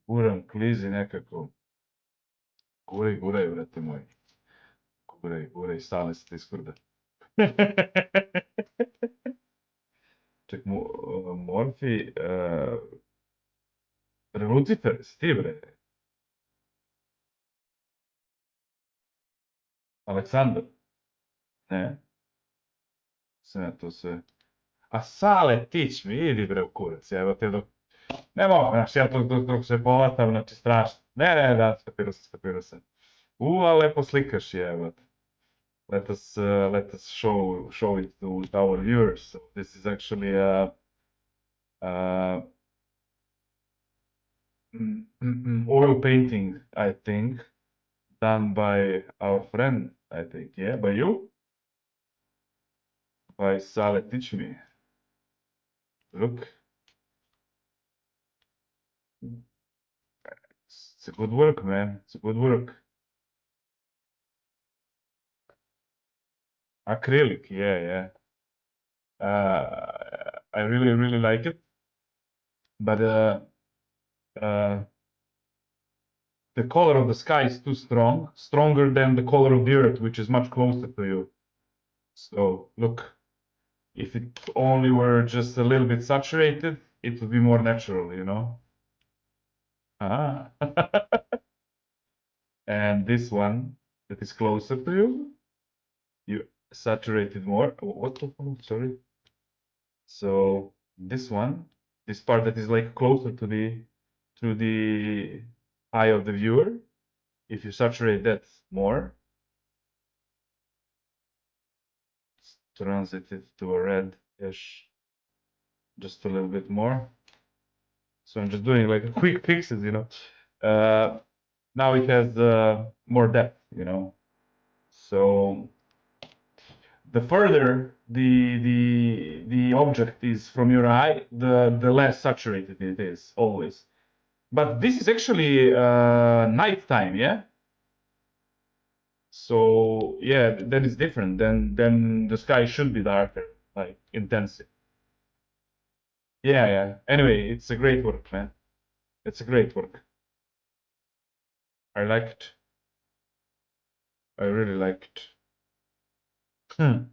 [SPEAKER 1] Guram klizi nekako. Guraj, brate moj. Guraj, Sale sa Discorda. Ček, Morfi, Lucifer, si ti bre? Aleksandar? Ne? Sve ja to sve. A Sale, tić mi, idi bre u kurac, evo te dok... Ne mogu, znaš, ja dok se povatam, znači strašno. Ne, da, skapirao sam. A lepo slikaš je, evo. Let us show it to our viewers. So this is actually a oil painting, I think, done by our friend, I think, yeah, by you? By Sale, teach me. Look. It's a good work, man. It's a good work. Acrylic, yeah. I really like it. But the color of the sky is too strong, stronger than the color of the earth, which is much closer to you. So look, if it only were just a little bit saturated, it would be more natural, you know? And this one that is closer to you, you saturate it more. What the fuck? Sorry. So this one, this part that is like closer to the eye of the viewer, if you saturate that more, transit it to a red-ish, just a little bit more. So I'm just doing like quick fixes, you know. Now it has more depth, you know. So the further the object is from your eye, the less saturated it is always. But this is actually nighttime, yeah. So yeah, that is different. Then the sky should be darker, like intensive. Yeah. Anyway, it's a great work, man. It's a great work. I liked. I really liked. You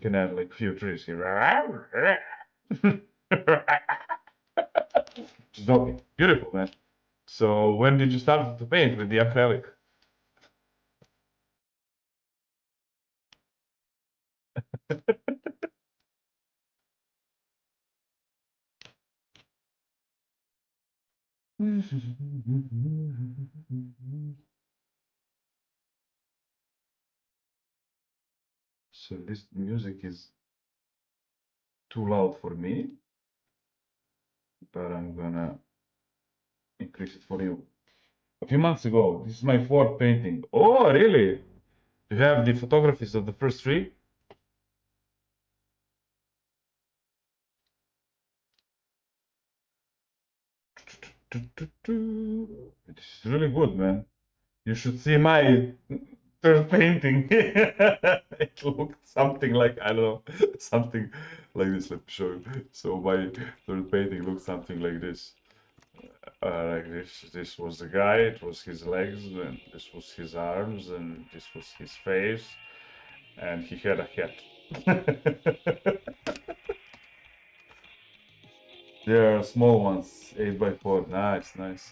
[SPEAKER 1] can add like a few trees here. Just okay. Beautiful, man. So when did you start to paint with the acrylic? So this music is too loud for me, but I'm gonna increase it for you. A few months ago, this is my fourth painting. Oh, really? You have the photographies of the first three? It's really good, man. You should see my third painting. It looked something like, I don't know, something like this. Let me show you. So my third painting looked something like this. Like this. This was the guy, it was his legs, and this was his arms, and this was his face, and he had a hat. They are small ones, 8x4. Nice, nice.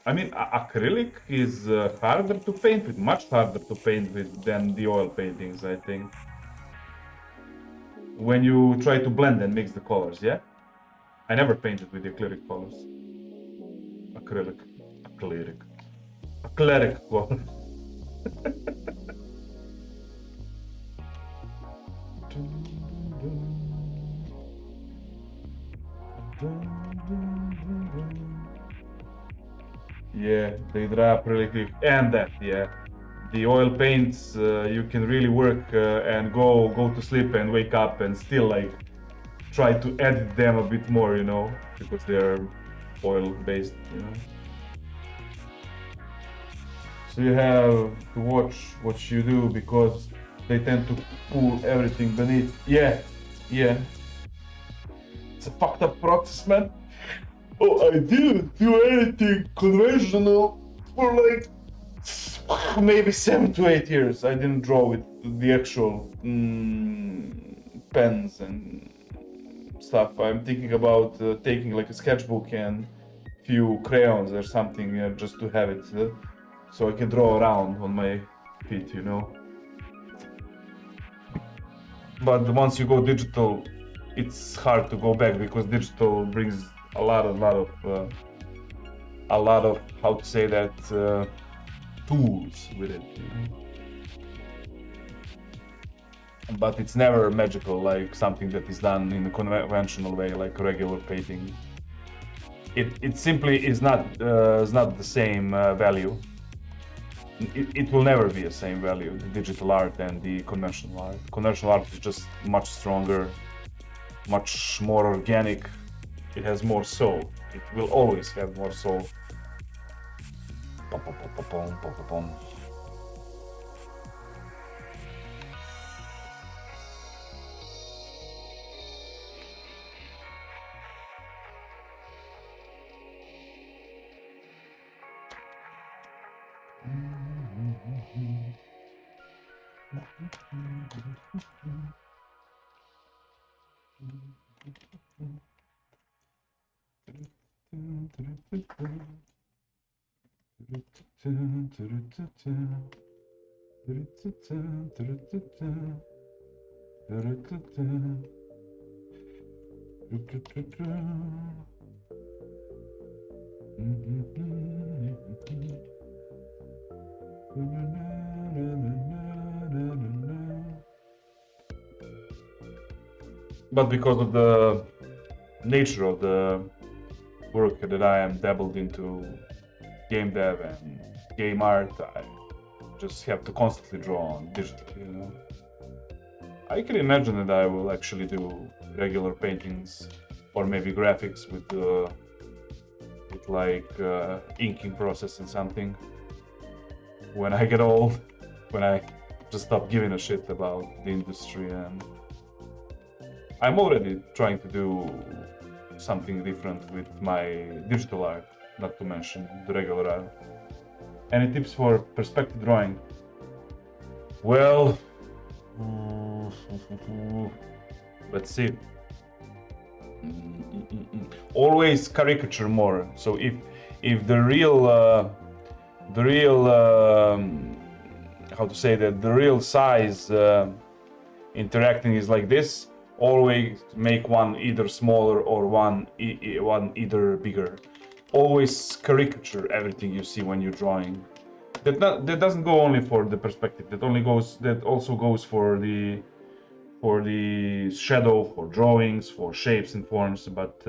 [SPEAKER 1] I mean, acrylic is harder to paint with, much harder to paint with than the oil paintings, I think. When you try to blend and mix the colors, yeah? I never painted with the acrylic colors. Acrylic. Colors. Yeah, they drop really quick. And that, yeah. The oil paints, you can really work and go to sleep and wake up and still like try to edit them a bit more, you know, because they're oil based, you know. So you have to watch what you do because they tend to pull everything beneath. Yeah, yeah. It's a fucked up process, man. Oh, I didn't do anything conventional for like maybe 7 to 8 years. I didn't draw with the actual pens and stuff. I'm thinking about taking like a sketchbook and few crayons or something just to have it so I can draw around on my feet, you know. But once you go digital, it's hard to go back because digital brings a lot of how to say that tools with it, you know? But it's never magical like something that is done in a conventional way, like a regular painting. It simply is not the same value. It will never be the same value, the digital art and the conventional art. Conventional art is just much stronger, much more organic. It has more soul. It will always have more soul. But because of the nature of the work that I am dabbled into, game dev and game art, I just have to constantly draw on digitally, you know. I can imagine that I will actually do regular paintings or maybe graphics with like inking process and something when I get old, when I just stop giving a shit about the industry. And I'm already trying to do something different with my digital art, not to mention the regular art. Any tips for perspective drawing? Well, let's see. Always caricature more. So if the real how to say that, the real size interacting is like this. Always make one either smaller or one either bigger. Always caricature everything you see when you're drawing. That doesn't go only for the perspective. That also goes for the shadow, for drawings, for shapes and forms, but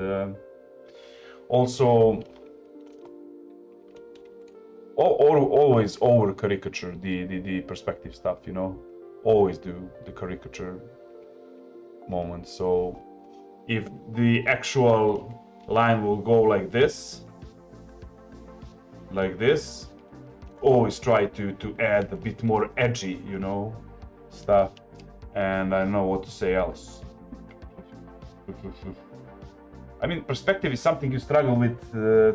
[SPEAKER 1] also always over caricature the perspective stuff, you know. Always do the caricature moment. So if the actual line will go like this, always try to add a bit more edgy, you know, stuff. And I don't know what to say else. I mean, perspective is something you struggle with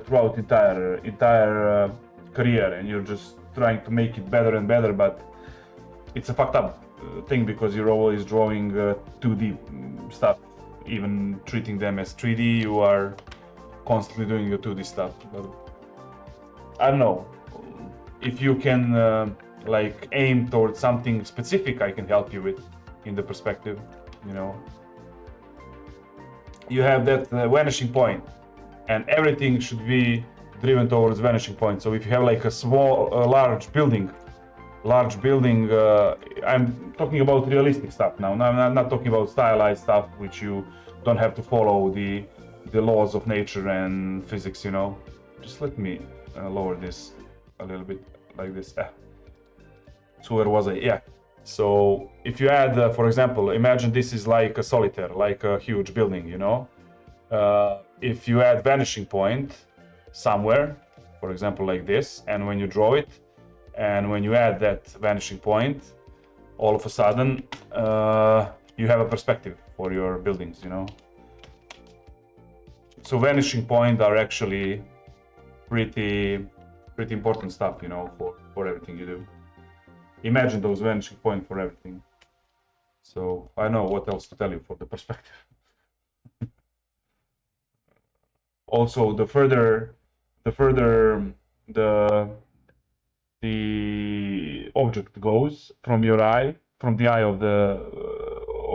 [SPEAKER 1] throughout entire career, and you're just trying to make it better and better, but it's a fucked up thing because you're always drawing 2D stuff, even treating them as 3D. You are constantly doing the 2D stuff. But I don't know if you can like aim towards something specific. I can help you with in the perspective, you know. You have that vanishing point, and everything should be driven towards vanishing point. So if you have like a large building, I'm talking about realistic stuff now. I'm not talking about stylized stuff, which you don't have to follow the laws of nature and physics, you know. Just let me lower this a little bit like this. So where was I? Yeah. So if you add, for example, imagine this is like a solitaire, like a huge building, you know. If you add vanishing point somewhere, for example, like this, and when you draw it, and when you add that vanishing point, all of a sudden you have a perspective for your buildings, you know. So vanishing point are actually pretty important stuff, you know, for everything you do. Imagine those vanishing point for everything. So I know what else to tell you for the perspective. Also, the further the object goes from your eye, from the eye of the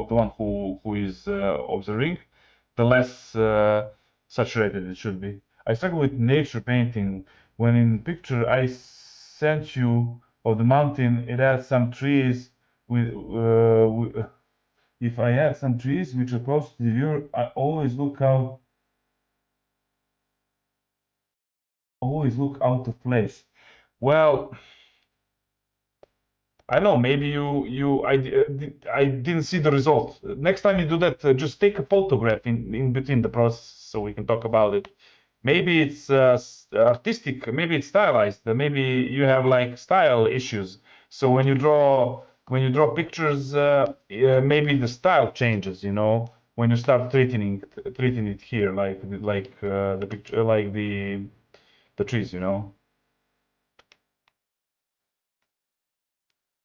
[SPEAKER 1] one who is observing, the less saturated it should be. I struggle with nature painting. When in picture I sent you of the mountain, it has some trees with. If I have some trees which are close to the viewer, I always look out of place. Well, I know, maybe I didn't see the result. Next time you do that, just take a photograph in between the process so we can talk about it. Maybe it's artistic, maybe it's stylized, maybe you have like style issues. So when you draw pictures, maybe the style changes, you know, when you start treating it here like the picture, like the trees, you know.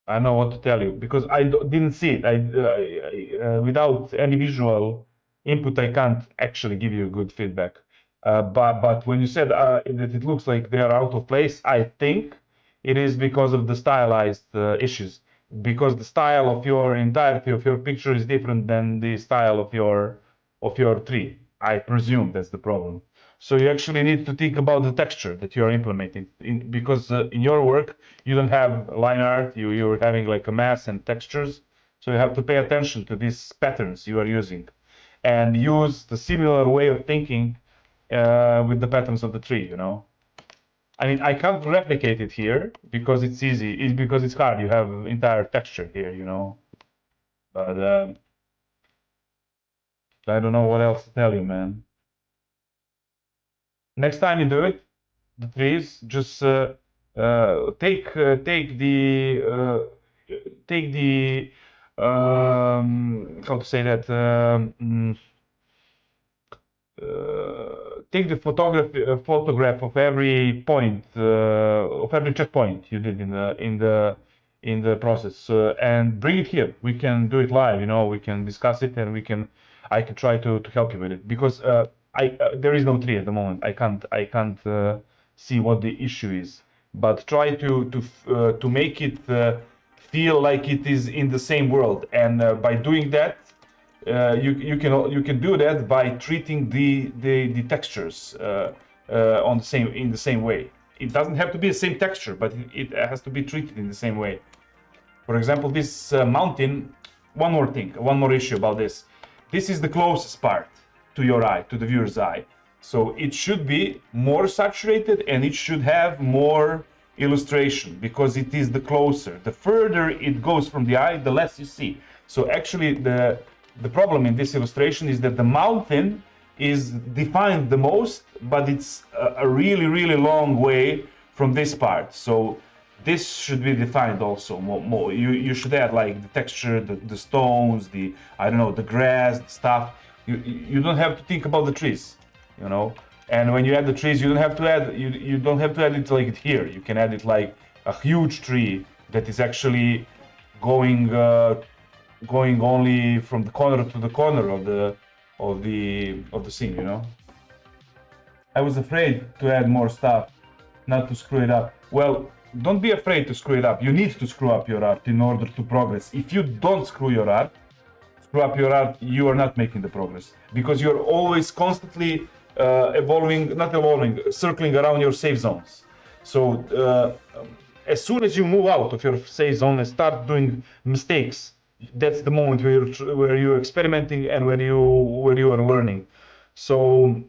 [SPEAKER 1] I know what to tell you because I didn't see it. Without any visual input, I can't actually give you good feedback. But when you said that it looks like they are out of place, I think it is because of the stylized issues. Because the style of your entirety of your picture is different than the style of your tree. I presume that's the problem. So you actually need to think about the texture that you are implementing, because in your work you don't have line art. You're having like a mass and textures. So you have to pay attention to these patterns you are using, and use the similar way of thinking with the patterns of the tree. You know, I mean, I can't replicate it here because it's easy. It's because it's hard. You have entire texture here. You know, but I don't know what else to tell you, man. Next time you do it, the trees, just take the how to say that, take the photograph of every point, of every checkpoint you did in the process, and bring it here. We can do it live. You know, we can discuss it, and I can try to help you with it, because there is no tree at the moment. I can't see what the issue is, but try to make it feel like it is in the same world. And by doing that, you can do that by treating the textures in the same way. It doesn't have to be the same texture, but it has to be treated in the same way. For example, this mountain. One more issue about this. This is the closest part to your eye, to the viewer's eye. So it should be more saturated and it should have more illustration because it is the closer. The further it goes from the eye, the less you see. So actually the problem in this illustration is that the mountain is defined the most, but it's a really, really long way from this part. So this should be defined also more. You should add like the texture, the stones, I don't know, the grass, the stuff. You don't have to think about the trees, you know. And when you add the trees, you don't have to add it like it here. You can add it like a huge tree that is actually going only from the corner to the corner of the scene, you know. I was afraid to add more stuff, not to screw it up. Well, don't be afraid to screw it up. You need to screw up your art in order to progress. If you don't screw up your art, you are not making the progress because you're always constantly circling around your safe zones. So as soon as you move out of your safe zone and start doing mistakes, that's the moment where you're experimenting and where you are learning. So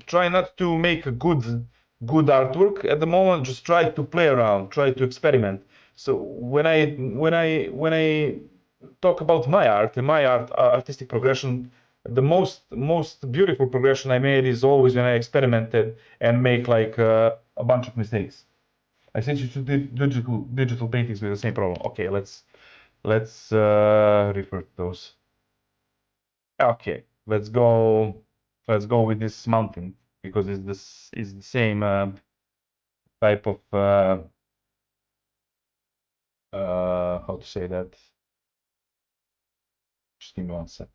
[SPEAKER 1] try not to make a good artwork at the moment. Just try to play around, try to experiment. So when I talk about my art and my artistic progression, the most beautiful progression I made is always when I experimented and make like a bunch of mistakes. I sent you to digital paintings with the same problem. Okay, let's refer to those. Okay, let's go with this mountain because it's the same type of how to say that. Just give me 1 sec.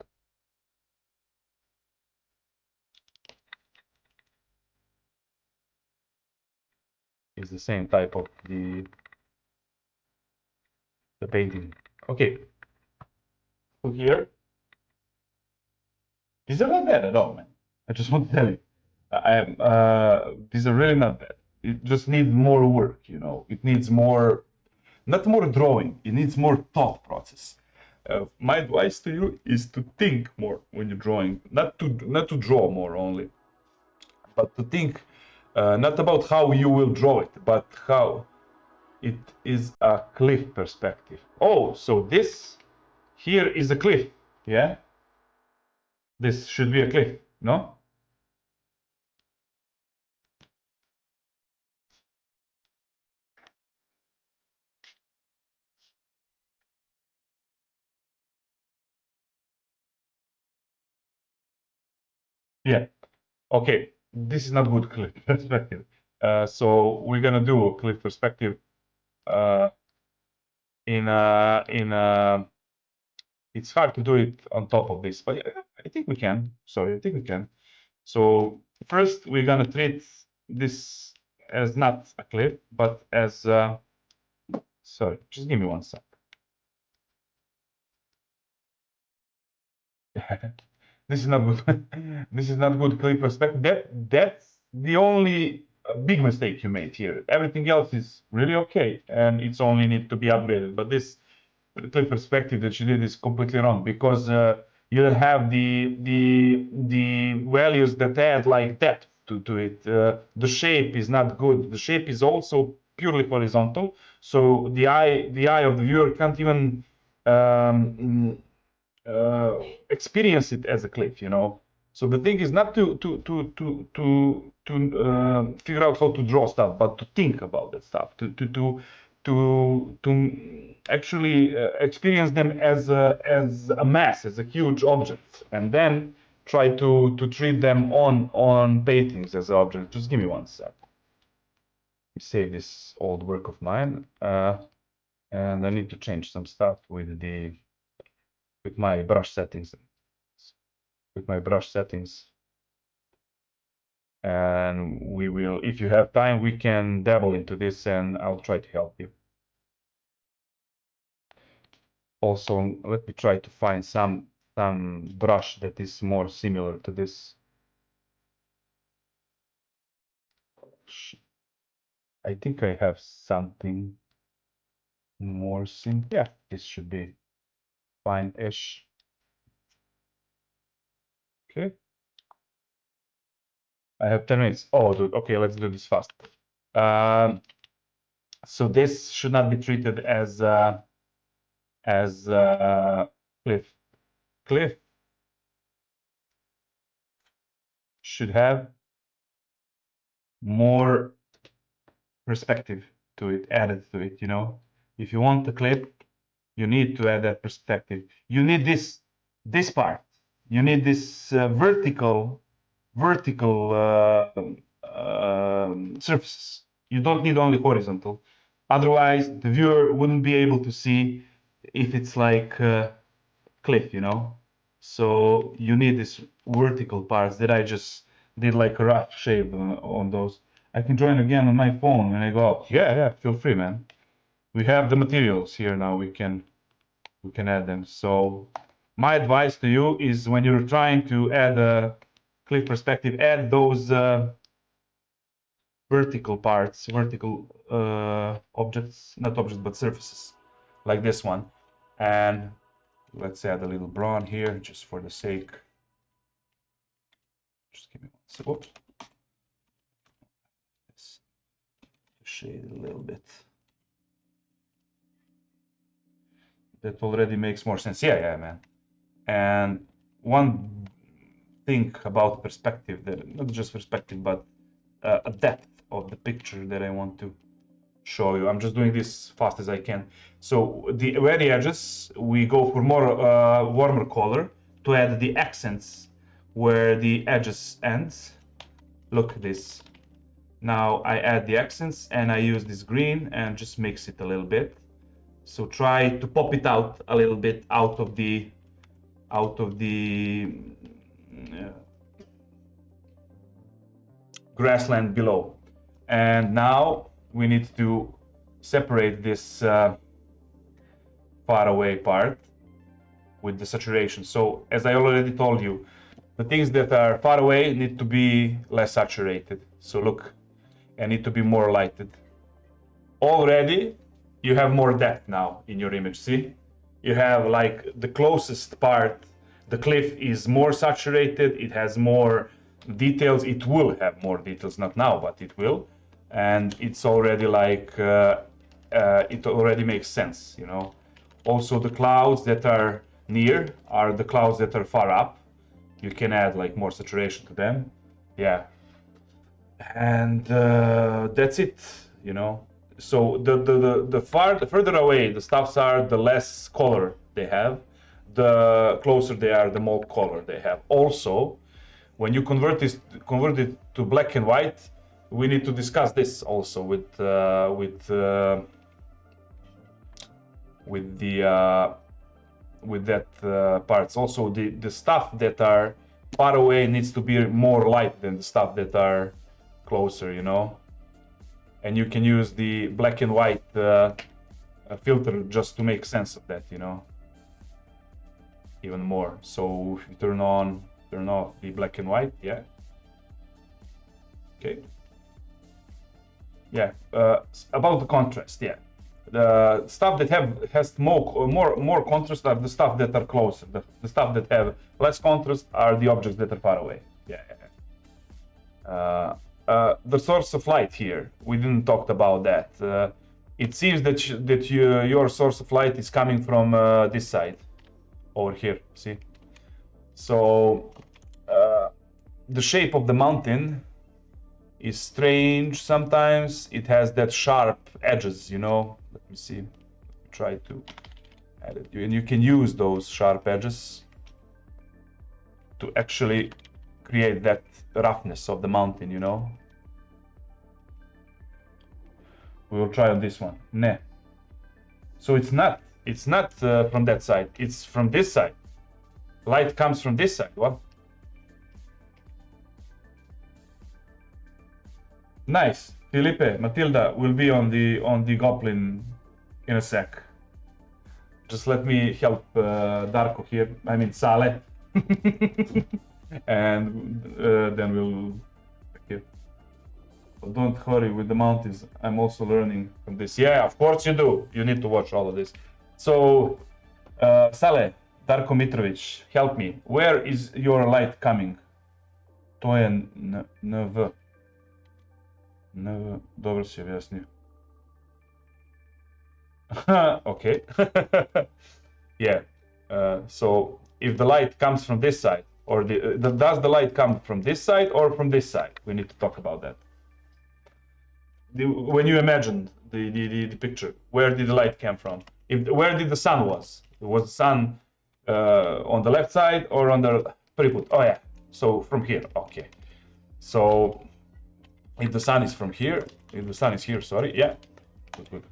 [SPEAKER 1] It's the same type of the painting. Okay. So here, these are not bad at all, man. I just want to tell you, these are really not bad. It just needs more work, you know. It needs more, not more drawing. It needs more thought process. My advice to you is to think more when you're drawing, not to draw more only, but to think not about how you will draw it, but how it is a cliff perspective. Oh, so this here is a cliff, yeah? This should be a cliff, no? Yeah. Okay, this is not good cliff perspective. So we're gonna do a cliff perspective in it's hard to do it on top of this, but I think we can. Sorry, I think we can. So first we're gonna treat this as not a cliff, but as sorry, just give me 1 sec. This is not good. This is not good cliff perspective. That's the only big mistake you made here. Everything else is really okay, and it's only need to be upgraded. But this cliff perspective that you did is completely wrong because you don't have the values that add like depth to it. The shape is not good. The shape is also purely horizontal, so the eye of the viewer can't even experience it as a cliff, you know. So the thing is not to figure out how to draw stuff, but to think about that stuff, to actually experience them as a mass, as a huge object, and then try to treat them on paintings as objects. Just give me 1 sec. Save this old work of mine, and I need to change some stuff with my brush settings. And we will, if you have time, we can dabble into this and I'll try to help you. Also, let me try to find some brush that is more similar to this. I think I have something more simple. Yeah, this should be fine-ish. Okay. I have 10 minutes. Oh, dude. Okay, let's do this fast. So this should not be treated as cliff. Cliff should have more perspective to it, added to it, you know. If you want the clip, you need to add that perspective. You need this part. You need this vertical surfaces. You don't need only horizontal. Otherwise, the viewer wouldn't be able to see if it's like cliff, you know. So you need these vertical parts that I just did like a rough shape on those. I can join again on my phone when I go up. Yeah, feel free, man. We have the materials here now. We can add them. So my advice to you is when you're trying to add a cliff perspective, add those vertical parts, vertical objects, not objects, but surfaces, like this one. And let's add a little brown here, just for the sake. Just give me one second. Oops. Let's shade it a little bit. That already makes more sense. Yeah, man. And one thing about perspective, that not just perspective, but a depth of the picture that I want to show you. I'm just doing this fast as I can. So where the edges, we go for more warmer color to add the accents where the edges ends. Look at this. Now I add the accents and I use this green and just mix it a little bit. So try to pop it out a little bit out of the grassland below. And now we need to separate this far away part with the saturation. So as I already told you, the things that are far away need to be less saturated. So look, and need to be more lighted. Already you have more depth now in your image. See, you have like the closest part, the cliff is more saturated, it has more details. It will have more details, not now, but it will. And it's already like it already makes sense, you know. Also, the clouds that are near are the clouds that are far up. You can add like more saturation to them. Yeah, and that's it, you know. So the further away the stuffs are, the less color they have. The closer they are, the more color they have. Also, when you convert it to black and white, we need to discuss this also with that parts. Also, the stuff that are far away needs to be more light than the stuff that are closer, you know. And you can use the black and white filter just to make sense of that, you know, even more. So if you turn off the black and white, yeah. Okay. Yeah. About the contrast, yeah. The stuff that has more contrast are the stuff that are closer. The stuff that have less contrast are the objects that are far away. Yeah. The source of light here, we didn't talk about that. It seems that your source of light is coming from this side, over here. See, so the shape of the mountain is strange. Sometimes it has that sharp edges, you know. Let me see. Try to add it, and you can use those sharp edges to actually create that roughness of the mountain, you know. We will try on this one. Nah. So it's not from that side, it's from this side. Light comes from this side. What? Nice. Felipe, Matilda will be on the Goblin in a sec. Just let me help Darko here. I mean Sale. And then we'll here. But don't hurry with the mountains. I'm also learning from this. Yeah, of course you do. You need to watch all of this. So, Sale, Darko Mitrovic, help me. Where is your light coming? To je NV. NV, dobro si objasnio. Okay. Yeah. So if the light comes from this side, or does the light come from this side or from this side? We need to talk about that. When you imagined the picture, where did the light come from? Where did the sun was? Was the sun on the left side or on the priput? Oh yeah. So from here. Okay. So if the sun is from here, if the sun is here, sorry, yeah. Good.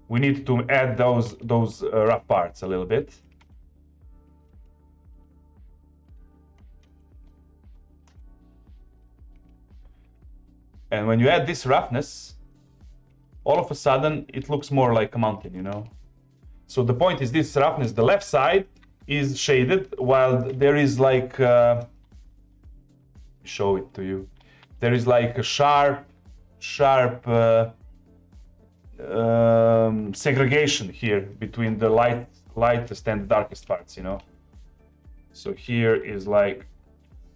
[SPEAKER 1] We need to add those rough parts a little bit. And when you add this roughness, all of a sudden it looks more like a mountain, you know. So the point is this roughness, the left side is shaded, while there is like, show it to you. There is like a sharp segregation here between the lightest and the darkest parts, you know. So here is like,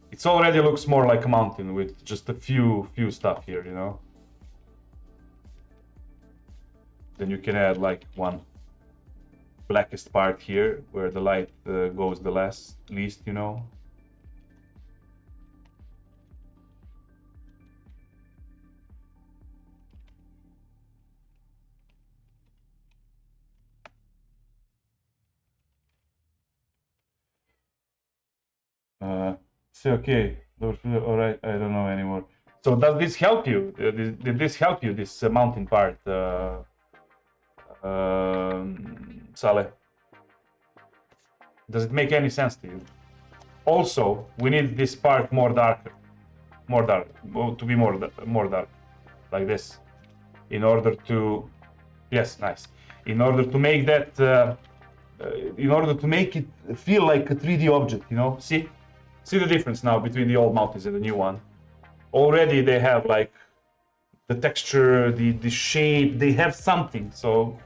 [SPEAKER 1] it already looks more like a mountain with just a few stuff here, you know. Then you can add like one blackest part here where the light goes the least, you know. Say okay, all right, I don't know anymore. So does this help you? Did this help you, this mountain part, Saleh? Does it make any sense to you? Also, we need this part more dark, to be more dark, like this, in order to, yes, nice. In order to make that, in order to make it feel like a 3D object, you know, see? See the difference now between the old mountains and the new one. Already they have like the texture, the shape, they have something. So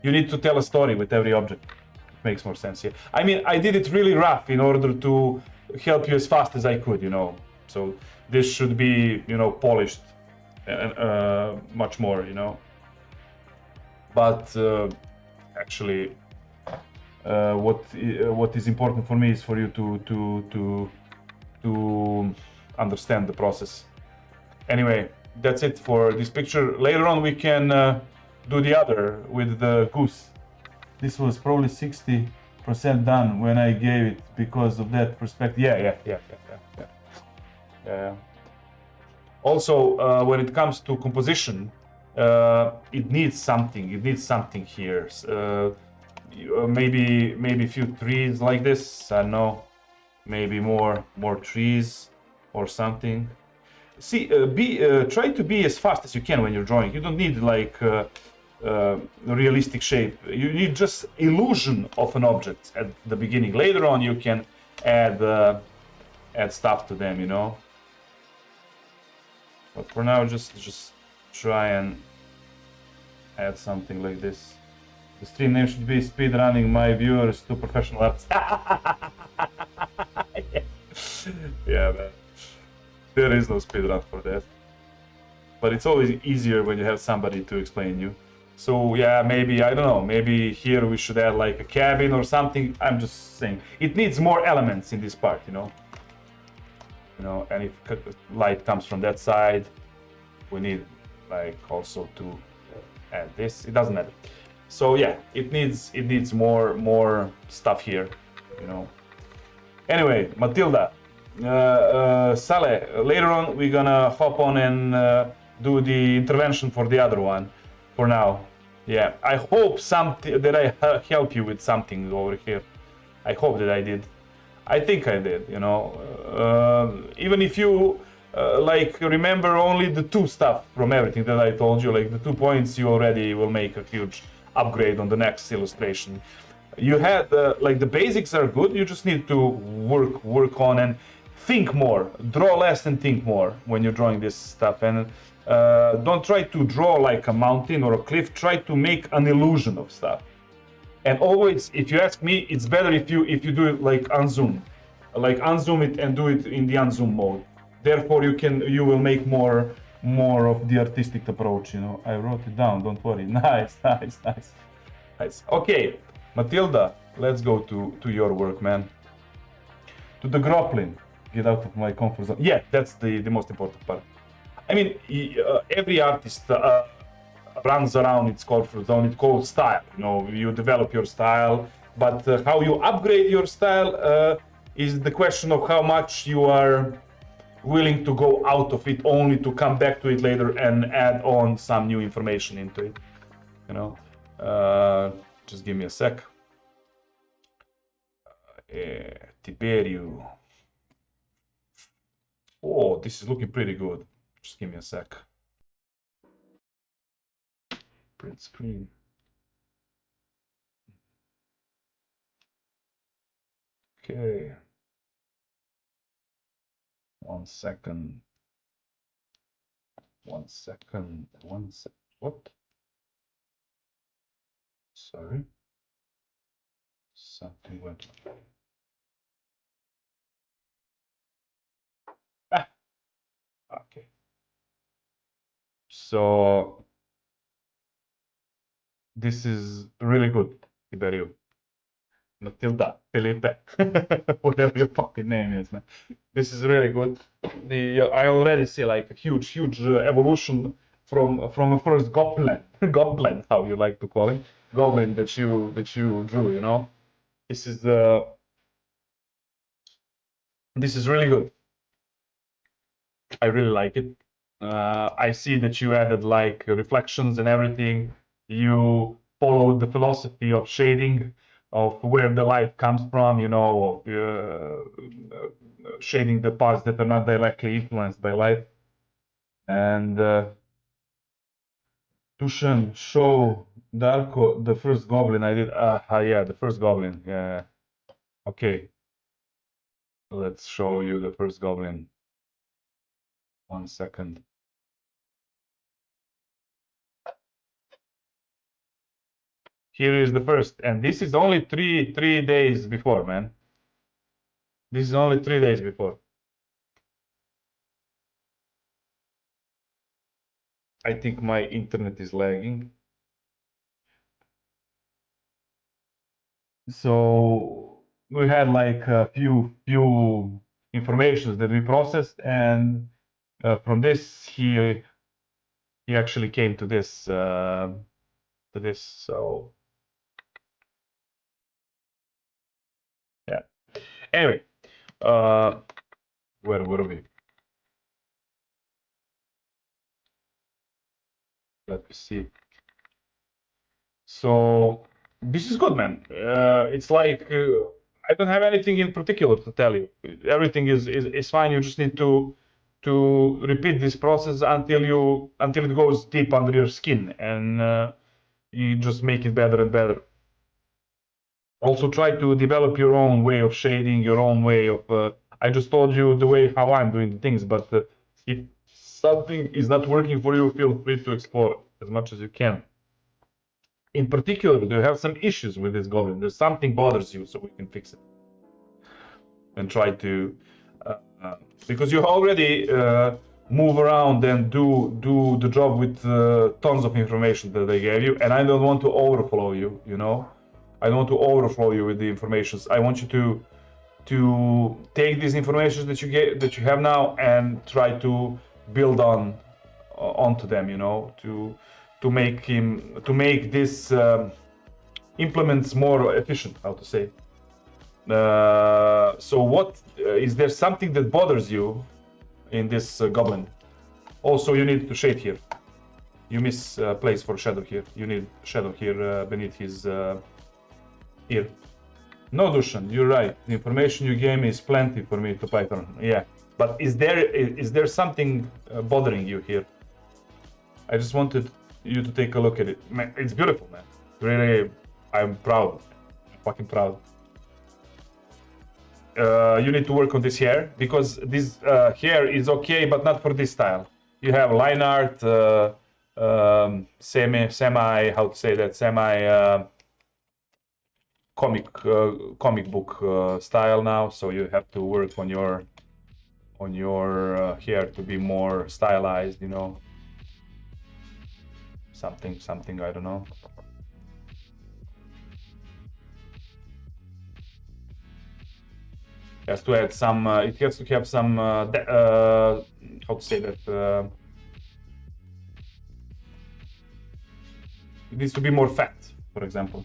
[SPEAKER 1] you need to tell a story with every object. It makes more sense here. I mean, I did it really rough in order to help you as fast as I could, you know. So this should be, you know, polished much more, you know. But actually, what is important for me is for you to understand the process. Anyway, that's it for this picture. Later on we can do the other with the goose. This was probably 60% done when I gave it because of that perspective. Yeah. Also, when it comes to composition, it needs something. It needs something here. Maybe a few trees like this. I don't know. Maybe more trees or something. See, try to be as fast as you can when you're drawing. You don't need like realistic shape. You need just illusion of an object at the beginning. Later on, you can add stuff to them, you know. But for now, just try and add something like this. The stream name should be speedrunning my viewers to professional artists. Yeah, man. There is no speedrun for that. But it's always easier when you have somebody to explain you. So yeah, maybe, I don't know, maybe here we should add like a cabin or something. I'm just saying. It needs more elements in this part, you know. You know, and if light comes from that side, we need like also to add this. It doesn't matter. So yeah, it needs more stuff here, you know. Anyway, Matilda, Saleh, later on we're gonna hop on and do the intervention for the other one. For now, yeah. I hope that I help you with something over here. I hope that I did. I think I did, you know. Even if you like remember only the two stuff from everything that I told you, like the 2 points, you already will make a huge. upgrade on the next illustration. You had like the basics are good. You just need to work on and think more, draw less and think more when you're drawing this stuff. And don't try to draw like a mountain or a cliff. Try to make an illusion of stuff. And always, if you ask me, it's better if you do it like unzoom it and do it in the unzoom mode. Therefore, you will make more of the artistic approach. You know, I wrote it down. Don't worry. Nice. Okay, Matilda, let's go to your work, man. To the grappling. Get out of my comfort zone. Yeah, that's the most important part. I mean, every artist runs around its comfort zone. It's called style. You know, you develop your style, but how you upgrade your style is the question of how much you are willing to go out of it, only to come back to it later and add on some new information into it. You know, just give me a sec. Tiberiu. Oh, this is looking pretty good. Just give me a sec. Print screen. Okay. 1 second. 1 second. What? Sorry. Something went. Okay. So this is really good, Tiberiu. Matilda, Felipe, whatever your fucking name is, man. This is really good. I already see like a huge evolution from the first goblin, how you like to call it, goblin that you drew. You know, this is really good. I really like it. I see that you added like reflections and everything. You followed the philosophy of shading, of where the light comes from, you know, of shading the parts that are not directly influenced by light. And Tushan, show Darko, the first goblin I did. Yeah, the first goblin. Yeah. Okay. Let's show you the first goblin. 1 second. Here is the first, and this is only three days before, man. This is only 3 days before. I think my internet is lagging. So we had like a few informations that we processed, and from this he actually came to this So yeah. Anyway, where were we? Let me see. So this is good, man. It's like I don't have anything in particular to tell you. Everything is fine. You just need to repeat this process until it goes deep under your skin, and you just make it better and better. Also, try to develop your own way of shading, your own way of. I just told you the way how I'm doing things, but if something is not working for you, feel free to explore as much as you can. In particular, do you have some issues with this goblin? There's something bothers you, so we can fix it. And try to, because you already move around and do the job with tons of information that they gave you, and I don't want to overflow you. You know, I don't want to overflow you with the information. I want you to take these information that you have now and try to build onto them. You know, to make this implements more efficient, how to say. So what is there something that bothers you in this goblin? Also, you need to shade here. You miss place for shadow here. You need shadow here beneath his ear. No, Dushan, you're right. The information you gave me is plenty for me to Python. Yeah, but is there something bothering you here? I just wanted you to take a look at it. Man, it's beautiful, man. really, I'm proud, fucking proud. You need to work on this hair because this hair is okay, but not for this style. You have line art, semi, how to say that, semi comic book style now. So you have to work on your hair to be more stylized, you know. Something I don't know. Has to add some. It has to have some. How to say that? It needs to be more fat, for example.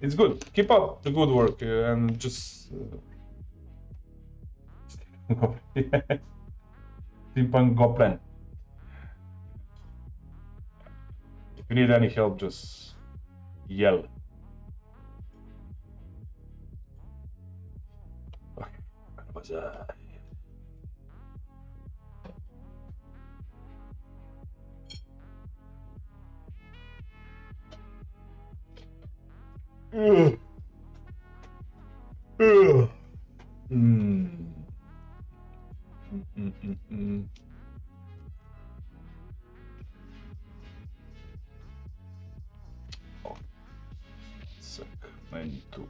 [SPEAKER 1] It's good. Keep up the good work and just. Steampunk Goblin. If you need any help, just yell. What was that? Mm. Oh, sec. I need to.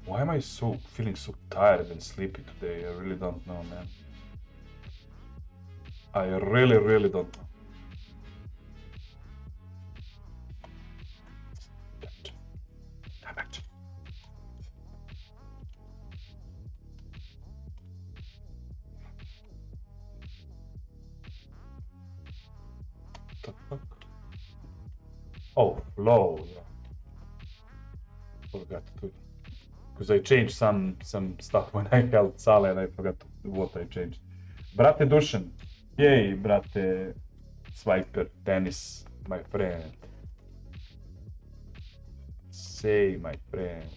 [SPEAKER 1] Why am I feeling so tired and sleepy today? I really don't know, man. I really don't know. Damn it. The fuck? Oh, low, yeah. Forgot to, because I changed some stuff when I held Sale and I forgot what I changed. Brate Dušan, yay, brate Swiper, tennis, my friend. Say, my friend.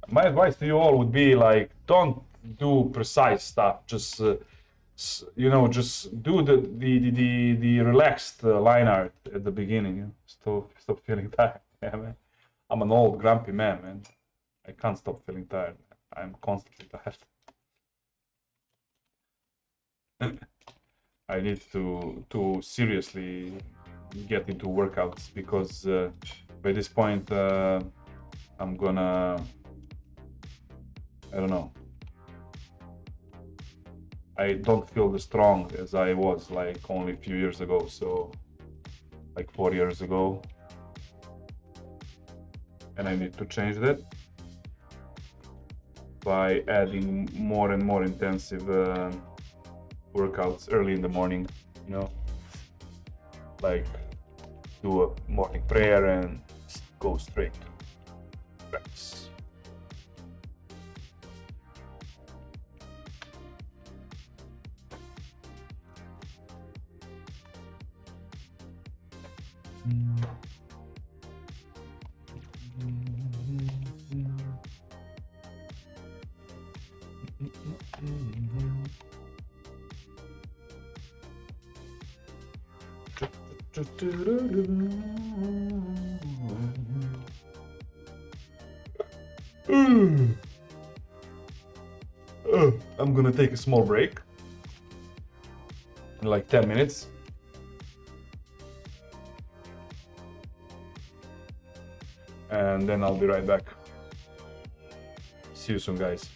[SPEAKER 1] My advice to you all would be like, don't do precise stuff. Just you know, just do the relaxed line art at the beginning. You know? Stop feeling tired. Yeah, man. I'm an old grumpy man. I can't stop feeling tired. I'm constantly tired. I need to seriously get into workouts because by this point I'm gonna, I don't know. I don't feel as strong as I was like only a few years ago, so like 4 years ago. And I need to change that by adding more and more intensive workouts early in the morning, you know, like do a morning prayer and go straight to practice. I'm gonna take a small break in like 10 minutes. And then I'll be right back. See you soon, guys.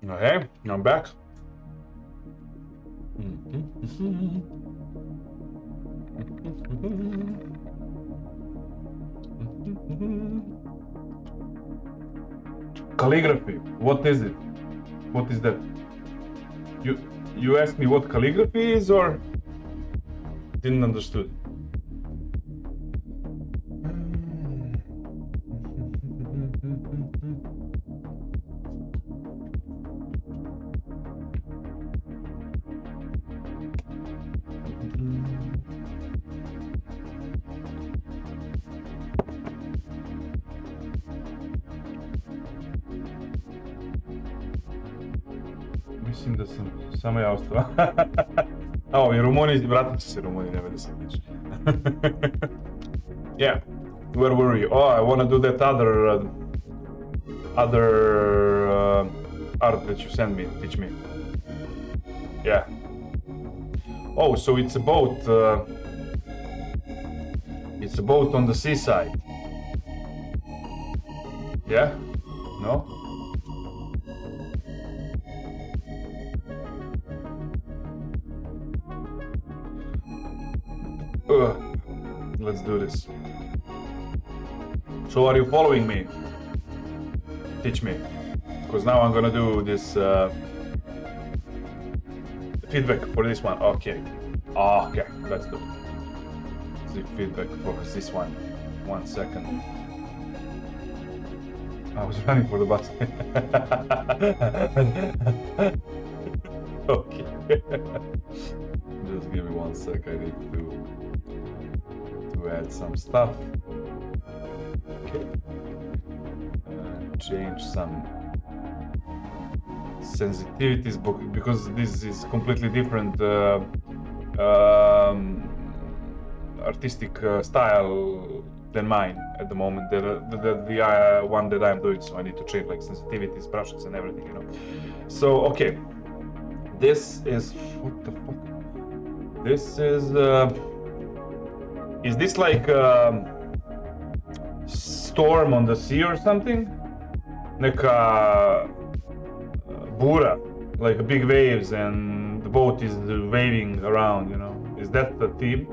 [SPEAKER 1] Okay, I'm back. Calligraphy. What is it? What is that? You asked me what calligraphy is, or didn't understood? Mislim da sam samo ja ostao. A, i Rumuniji, vratit će se Rumuniji, nema da se tiče. Yeah, where were we? Oh, I want to do that other art that you sent me, teach me. Yeah. Oh, so it's a boat on the seaside. Yeah? No? Let's do this. So are you following me? Teach me. Because now I'm gonna do this feedback for this one. Okay. Okay, let's do the feedback for this one. 1 second. I was running for the bus. Okay. Just give me 1 sec. I need to add some stuff. Okay. Change some sensitivities because this is completely different artistic style than mine at the moment. The one that I'm doing, so I need to change like sensitivities, brushes, and everything, you know. So okay, this is what the fuck. This is this like storm on the sea or something? Neka bura, like big waves, and the boat is waving around, you know. Is that the theme?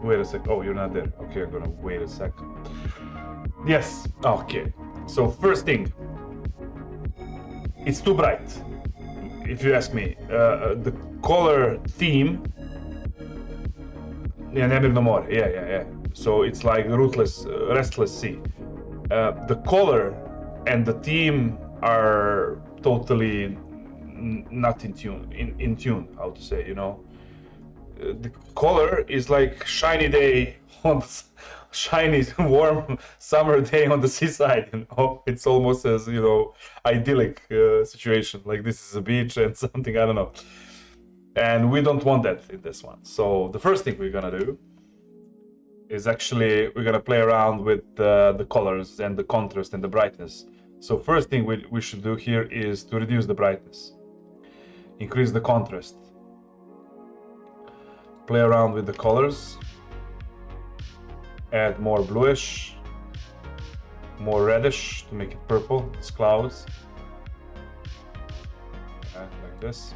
[SPEAKER 1] Wait a sec. Oh, you're not there. Okay, I'm gonna wait a sec. Yes. Okay. So first thing, it's too bright, if you ask me. The color theme. Yeah, Nemirno more. Yeah. So it's like ruthless, restless sea. The color and the theme are totally not in tune. In tune, how to say, you know. The color is like shiny day on shiny warm summer day on the seaside, you know. It's almost as, you know, idyllic situation, like this is a beach and something, I don't know. And we don't want that in this one. So the first thing we're gonna do is actually we're gonna play around with the colors and the contrast and the brightness. So first thing we should do here is to reduce the brightness, increase the contrast, play around with the colors, add more bluish, more reddish to make it purple. It's clouds, like this.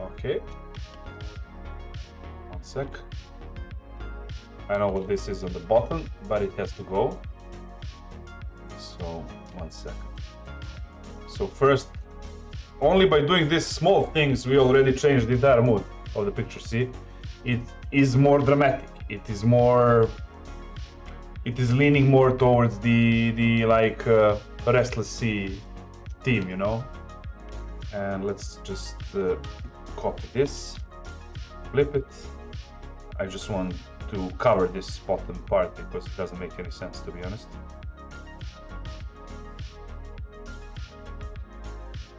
[SPEAKER 1] Okay, 1 sec. I know what this is on the bottom, but it has to go. So 1 second. So first, only by doing these small things, we already changed the entire mood of the picture. See, it is more dramatic. It is more. It is leaning more towards the like restless sea theme, you know. And let's just copy this, flip it. I just want to cover this bottom part because it doesn't make any sense, to be honest.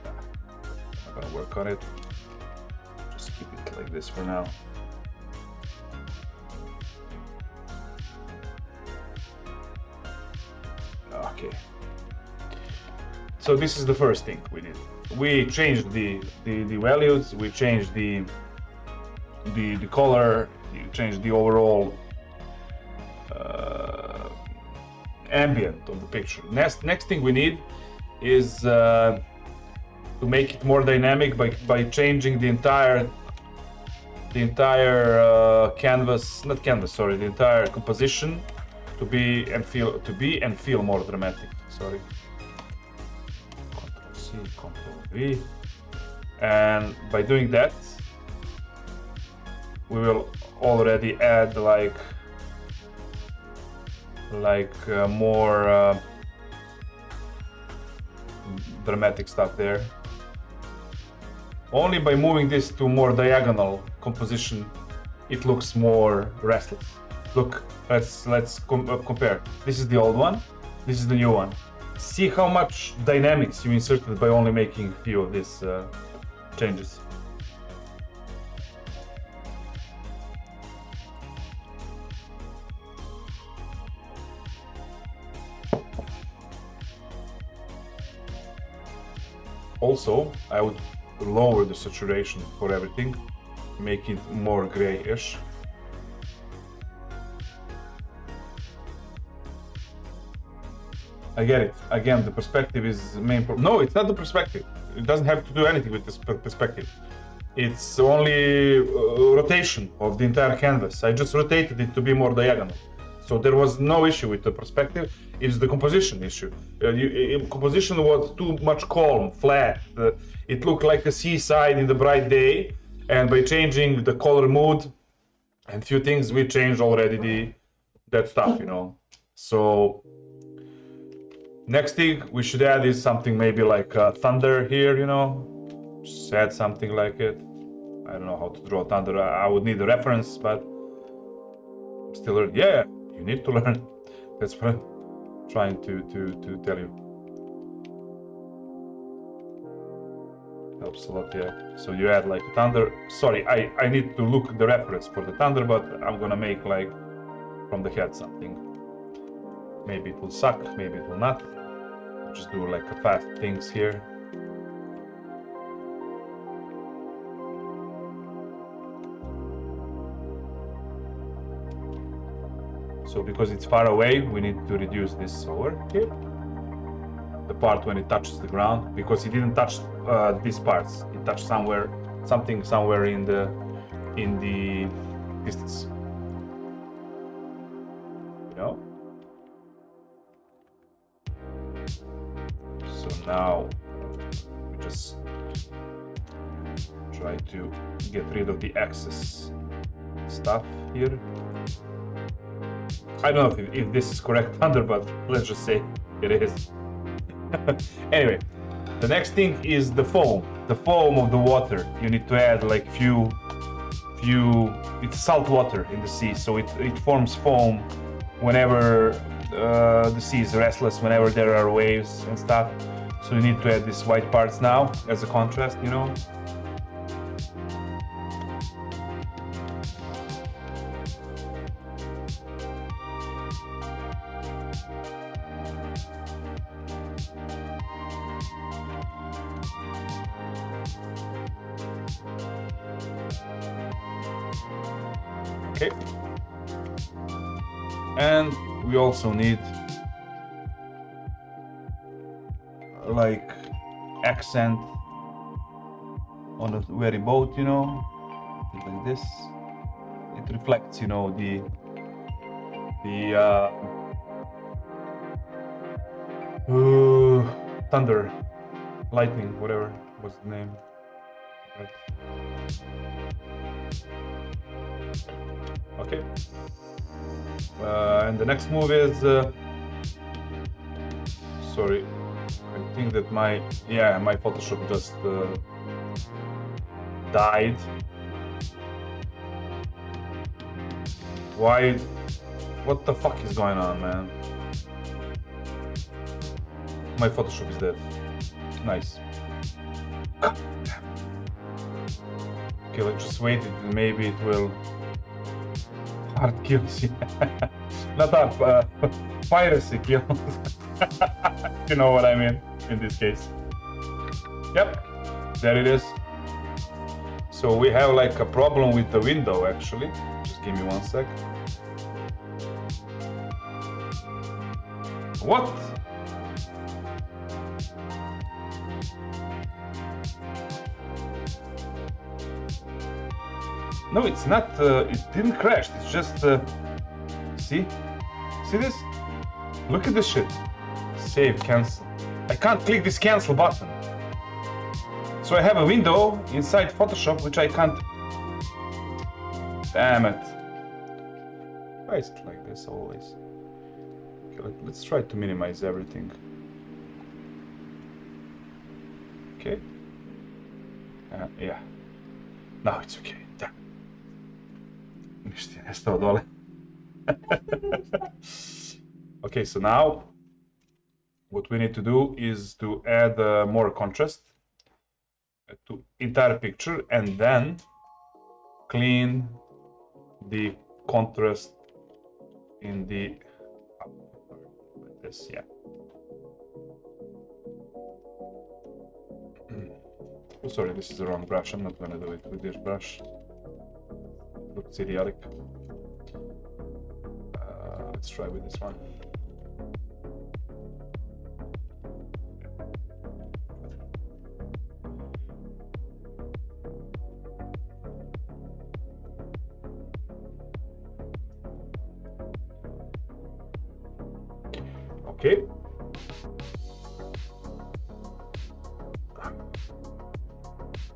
[SPEAKER 1] I'm gonna work on it. Just keep it like this for now. Okay. So this is the first thing we did. We changed the values. We changed the color. You changed the overall ambient of the picture. Next thing we need is to make it more dynamic by changing the entire canvas, not canvas, sorry, the entire composition to be and feel more dramatic. Sorry. Ctrl C, Ctrl V, and by doing that, we will already add like more dramatic stuff there. Only by moving this to more diagonal composition, it looks more restless. Look, let's compare. This is the old one. This is the new one. See how much dynamics you inserted by only making a few of these changes. Also, I would lower the saturation for everything, make it more grayish. I get it. Again, the perspective is the main problem. No, it's not the perspective. It doesn't have to do anything with this perspective. It's only rotation of the entire canvas. I just rotated it to be more diagonal. So there was no issue with the perspective. It's the composition issue. Composition was too much calm, flat. It looked like a seaside in the bright day. And by changing the color mood and few things, we changed already that stuff, you know. So next thing we should add is something maybe like thunder here, you know. Just add something like it. I don't know how to draw thunder. I would need a reference, but still, yeah, you need to learn. That's what I'm trying to tell you. Helps a lot, yeah. So you add like thunder. Sorry, I need to look the reference for the thunder, but I'm gonna make like from the head something. Maybe it will suck, maybe it will not. Just do like a fast things here. So because it's far away, we need to reduce this over here. The part when it touches the ground, because it didn't touch these parts. It touched something somewhere in the distance. You know? So now we just try to get rid of the excess stuff here. I don't know if this is correct thunder, but let's just say it is. Anyway, the next thing is the foam of the water. You need to add like few it's salt water in the sea, so it forms foam whenever the sea is restless, whenever there are waves and stuff. So you need to add these white parts now as a contrast, you know. Okay, and we also need like accent on the very boat, you know, like this. It reflects, you know, the thunder, lightning, whatever was the name. Right. Okay, and the next move is sorry, I think that my Photoshop just died. Why? What the fuck is going on, man? My Photoshop is dead. Nice. Okay, let's just wait. Maybe it will. Hard kills, not hard, piracy kills. You know what I mean in this case. Yep, there it is. So we have like a problem with the window actually. Just give me 1 sec. What? No, it's not, it didn't crash, it's just, see? See this? Look at this shit. Save, cancel. I can't click this cancel button. So I have a window inside Photoshop which I can't... Damn it. Why is it like this always? Okay, let's try to minimize everything. Okay. Yeah. Now it's okay. Damn. Ništa je nestao dole. Okay, so now what we need to do is to add more contrast to entire picture and then clean the contrast in the like this, yeah. Oh, sorry, this is the wrong brush. I'm not gonna do it with this brush. Looks idiotic. Let's try with this one. Okay.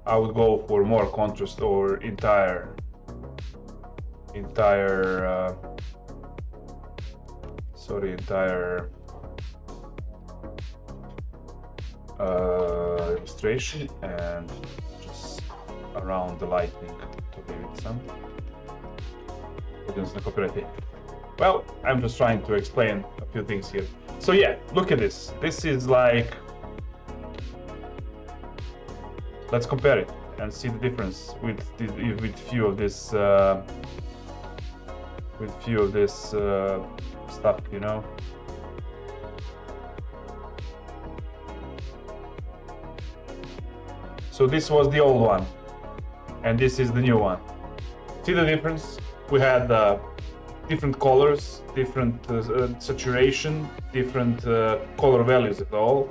[SPEAKER 1] I would go for more contrast or entire illustration and just around the lightning to give it some. Well, I'm just trying to explain a few things here. So yeah, look at this. This is like, let's compare it and see the difference with few of this stuff, you know. So this was the old one, and this is the new one. See the difference? We had different colors, different saturation, different color values at all,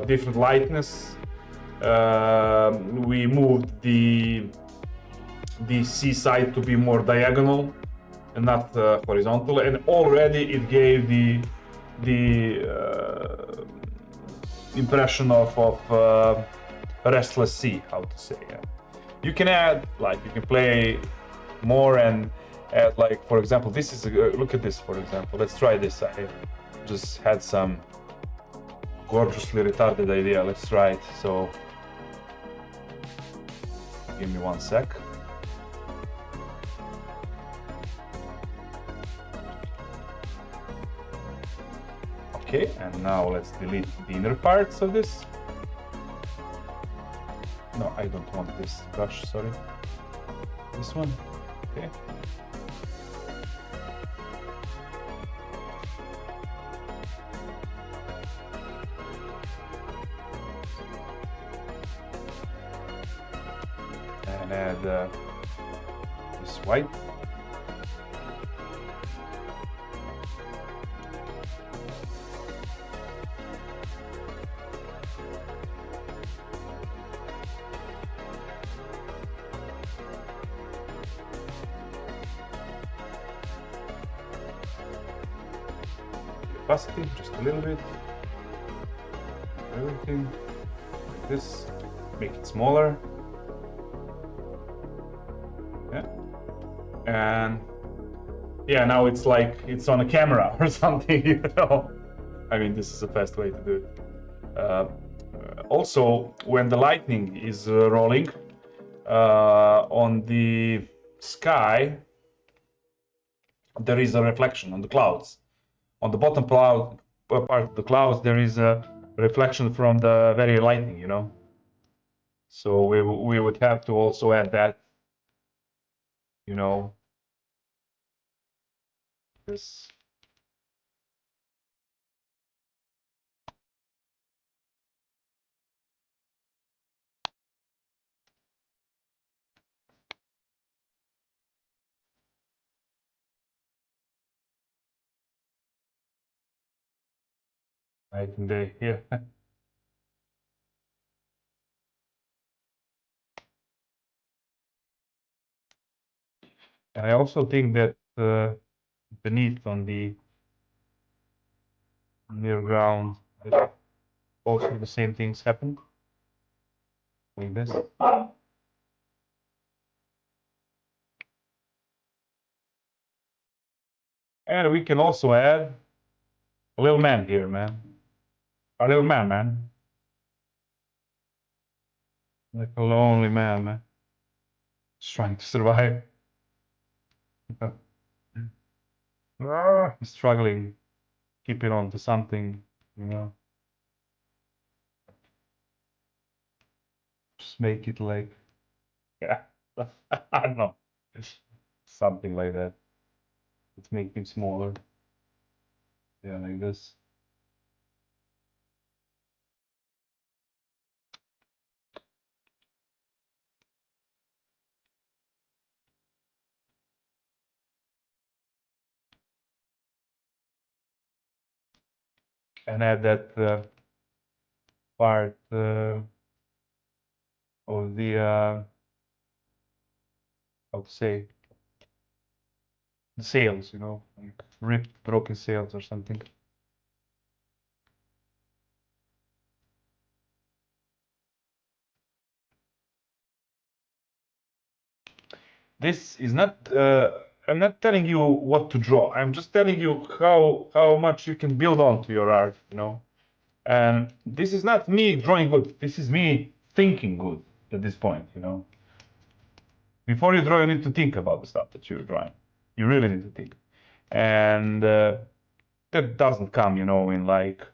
[SPEAKER 1] different lightness. We moved the seaside to be more diagonal and not horizontal, and already it gave the impression of restless sea, how to say. Yeah. You can add, like, you can play more and add, like, for example, this is look at this, for example. Let's try this. I just had some gorgeously retarded idea. Let's try it. So give me 1 sec. Okay, and now let's delete the inner parts of this. No, I don't want this brush, sorry. This one, okay. And add this white. Opacity, just a little bit. Everything like this. Make it smaller. Yeah. And yeah, now it's like it's on a camera or something, you know. I mean, this is a fast way to do it. Also, when the lightning is rolling on the sky, there is a reflection on the clouds. On the bottom cloud, part of the clouds, there is a reflection from the very lightning, you know. So we would have to also add that, you know, this. Night and day, yeah. And I also think that beneath on the near ground, also the same things happen like this. And we can also add a little man here, man. A little man, man. Like a lonely man, man. Just trying to survive. Struggling, keeping on to something, you know. Just make it like, yeah, I don't know. Something like that. Let's make him smaller. Yeah, like this. And add that part of the, how to say, the sails, you know, like ripped, broken sails or something. This is not, I'm not telling you what to draw. I'm just telling you how much you can build on to your art, you know. And this is not me drawing good. This is me thinking good at this point, you know. Before you draw, you need to think about the stuff that you're drawing. You really need to think. And that doesn't come, you know, in like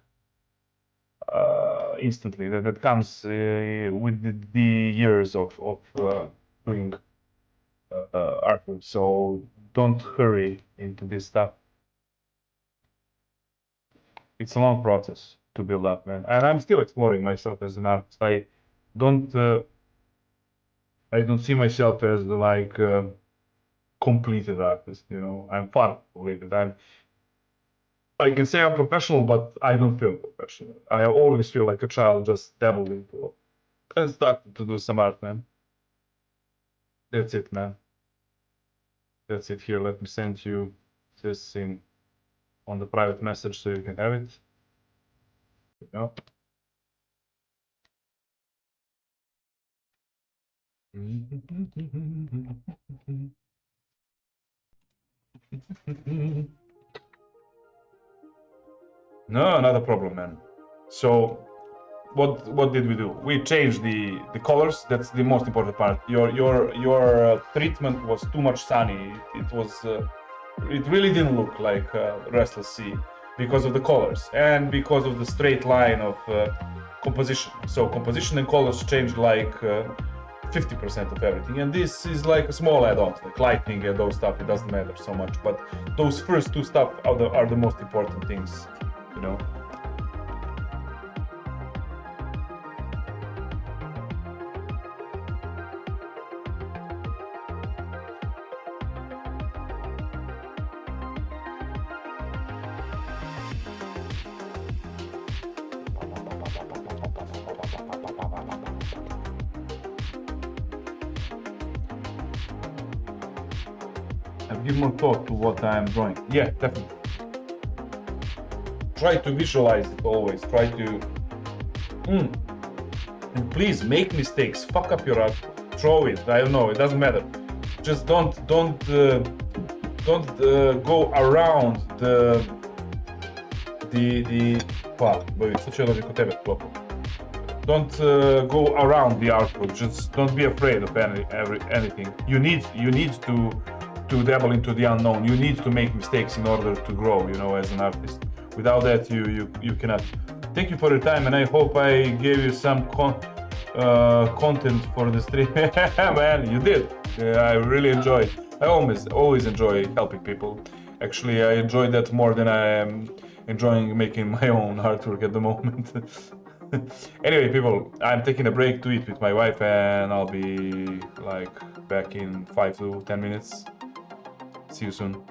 [SPEAKER 1] instantly. That comes with the years of doing artwork. So don't hurry into this stuff. It's a long process to build up, man. And I'm still exploring myself as an artist. Don't I don't see myself as like completed artist. You know, I'm far completed. I can say I'm professional, but I don't feel professional. I always feel like a child just dabbled into and started to do some art, man. That's it, man. That's it here. Let me send you this in on the private message so you can have it. You know. No, not a problem, man. So what did we do? We changed the colors. That's the most important part. Your treatment was too much sunny. It was it really didn't look like Restless Sea because of the colors and because of the straight line of composition. So composition and colors changed like 50% of everything, and this is like a small add-ons like lighting and those stuff. It doesn't matter so much, but those first two stuff are the most important things, you know. Give more thought to what I'm drawing. Yeah, definitely. Try to visualize it always. Try to. And please make mistakes. Fuck up your art. Throw it. I don't know. It doesn't matter. Just don't go around the. Don't go around the artwork. Just don't be afraid of anything. You need to dabble into the unknown. You need to make mistakes in order to grow, you know, as an artist. Without that, you cannot. Thank you for your time, and I hope I gave you some content for the stream. Man, you did. I really enjoyed. I always enjoy helping people. Actually, I enjoy that more than I am enjoying making my own artwork at the moment. Anyway, people, I'm taking a break to eat with my wife, and I'll be like back in 5 to 10 minutes. See you soon.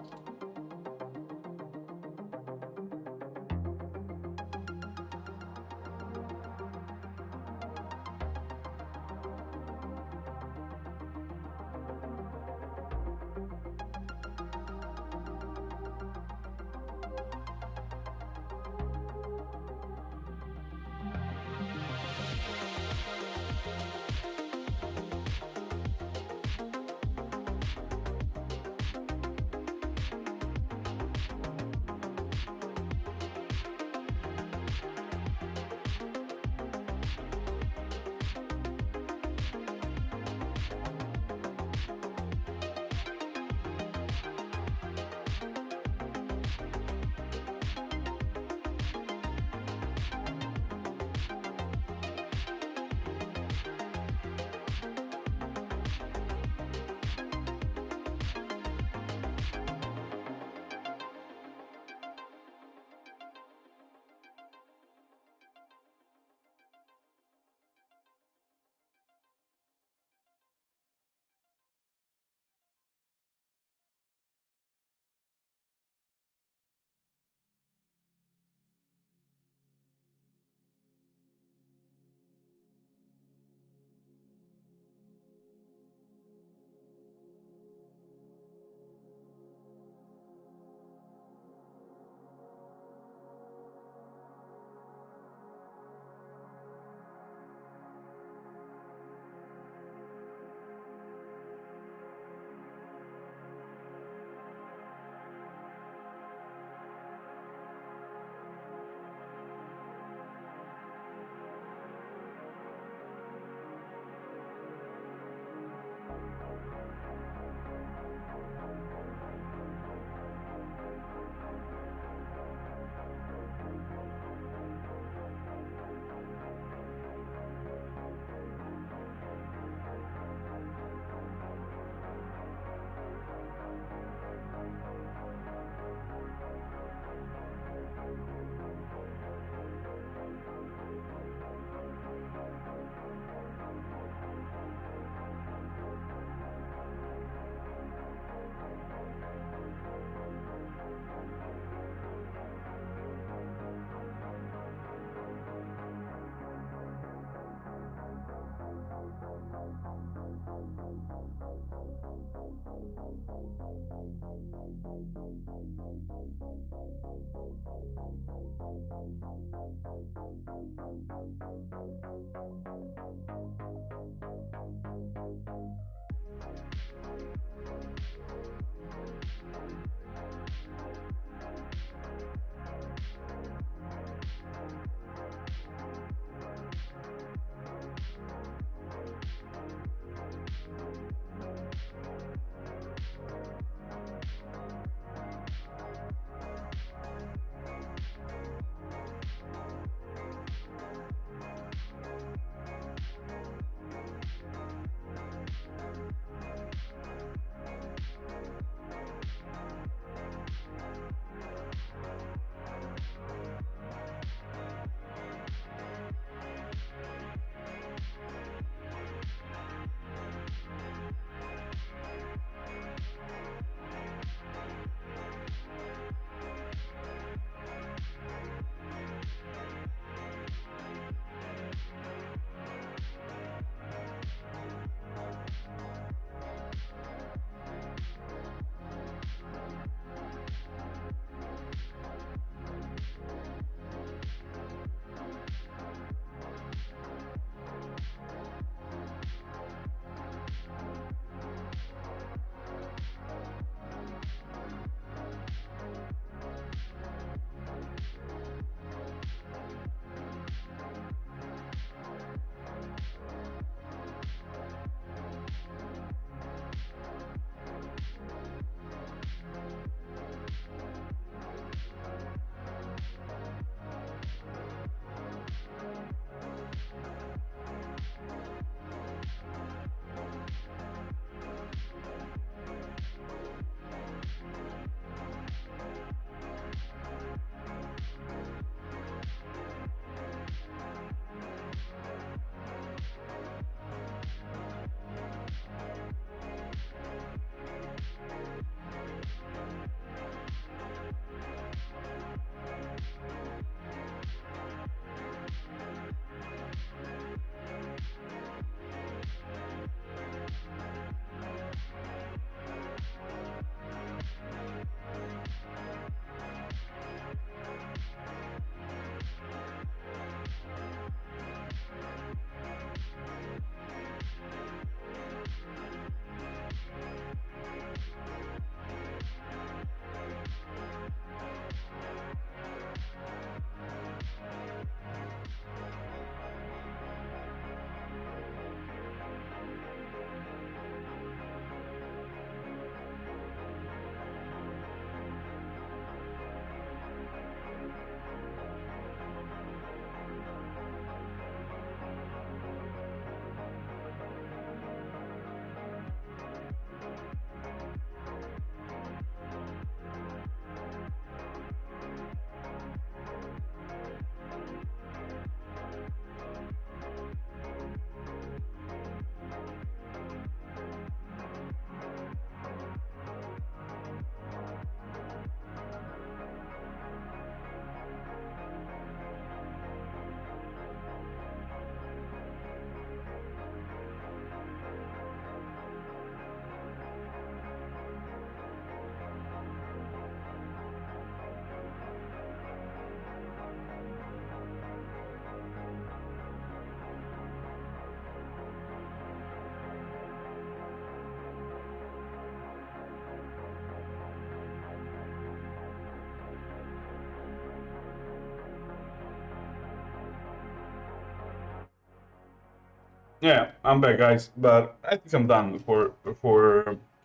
[SPEAKER 1] Yeah, I'm back, guys, but I think I'm done for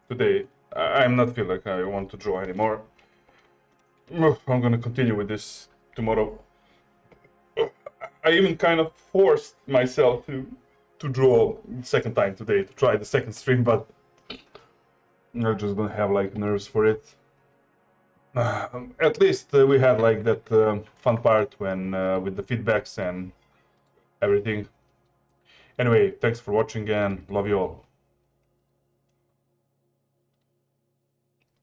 [SPEAKER 1] today. I'm not feel like I want to draw anymore. I'm gonna continue with this tomorrow. I even kind of forced myself to draw second time today to try the second stream, but I just don't have like nerves for it. At least we had like that fun part when with the feedbacks and everything. Anyway, thanks for watching and love you all.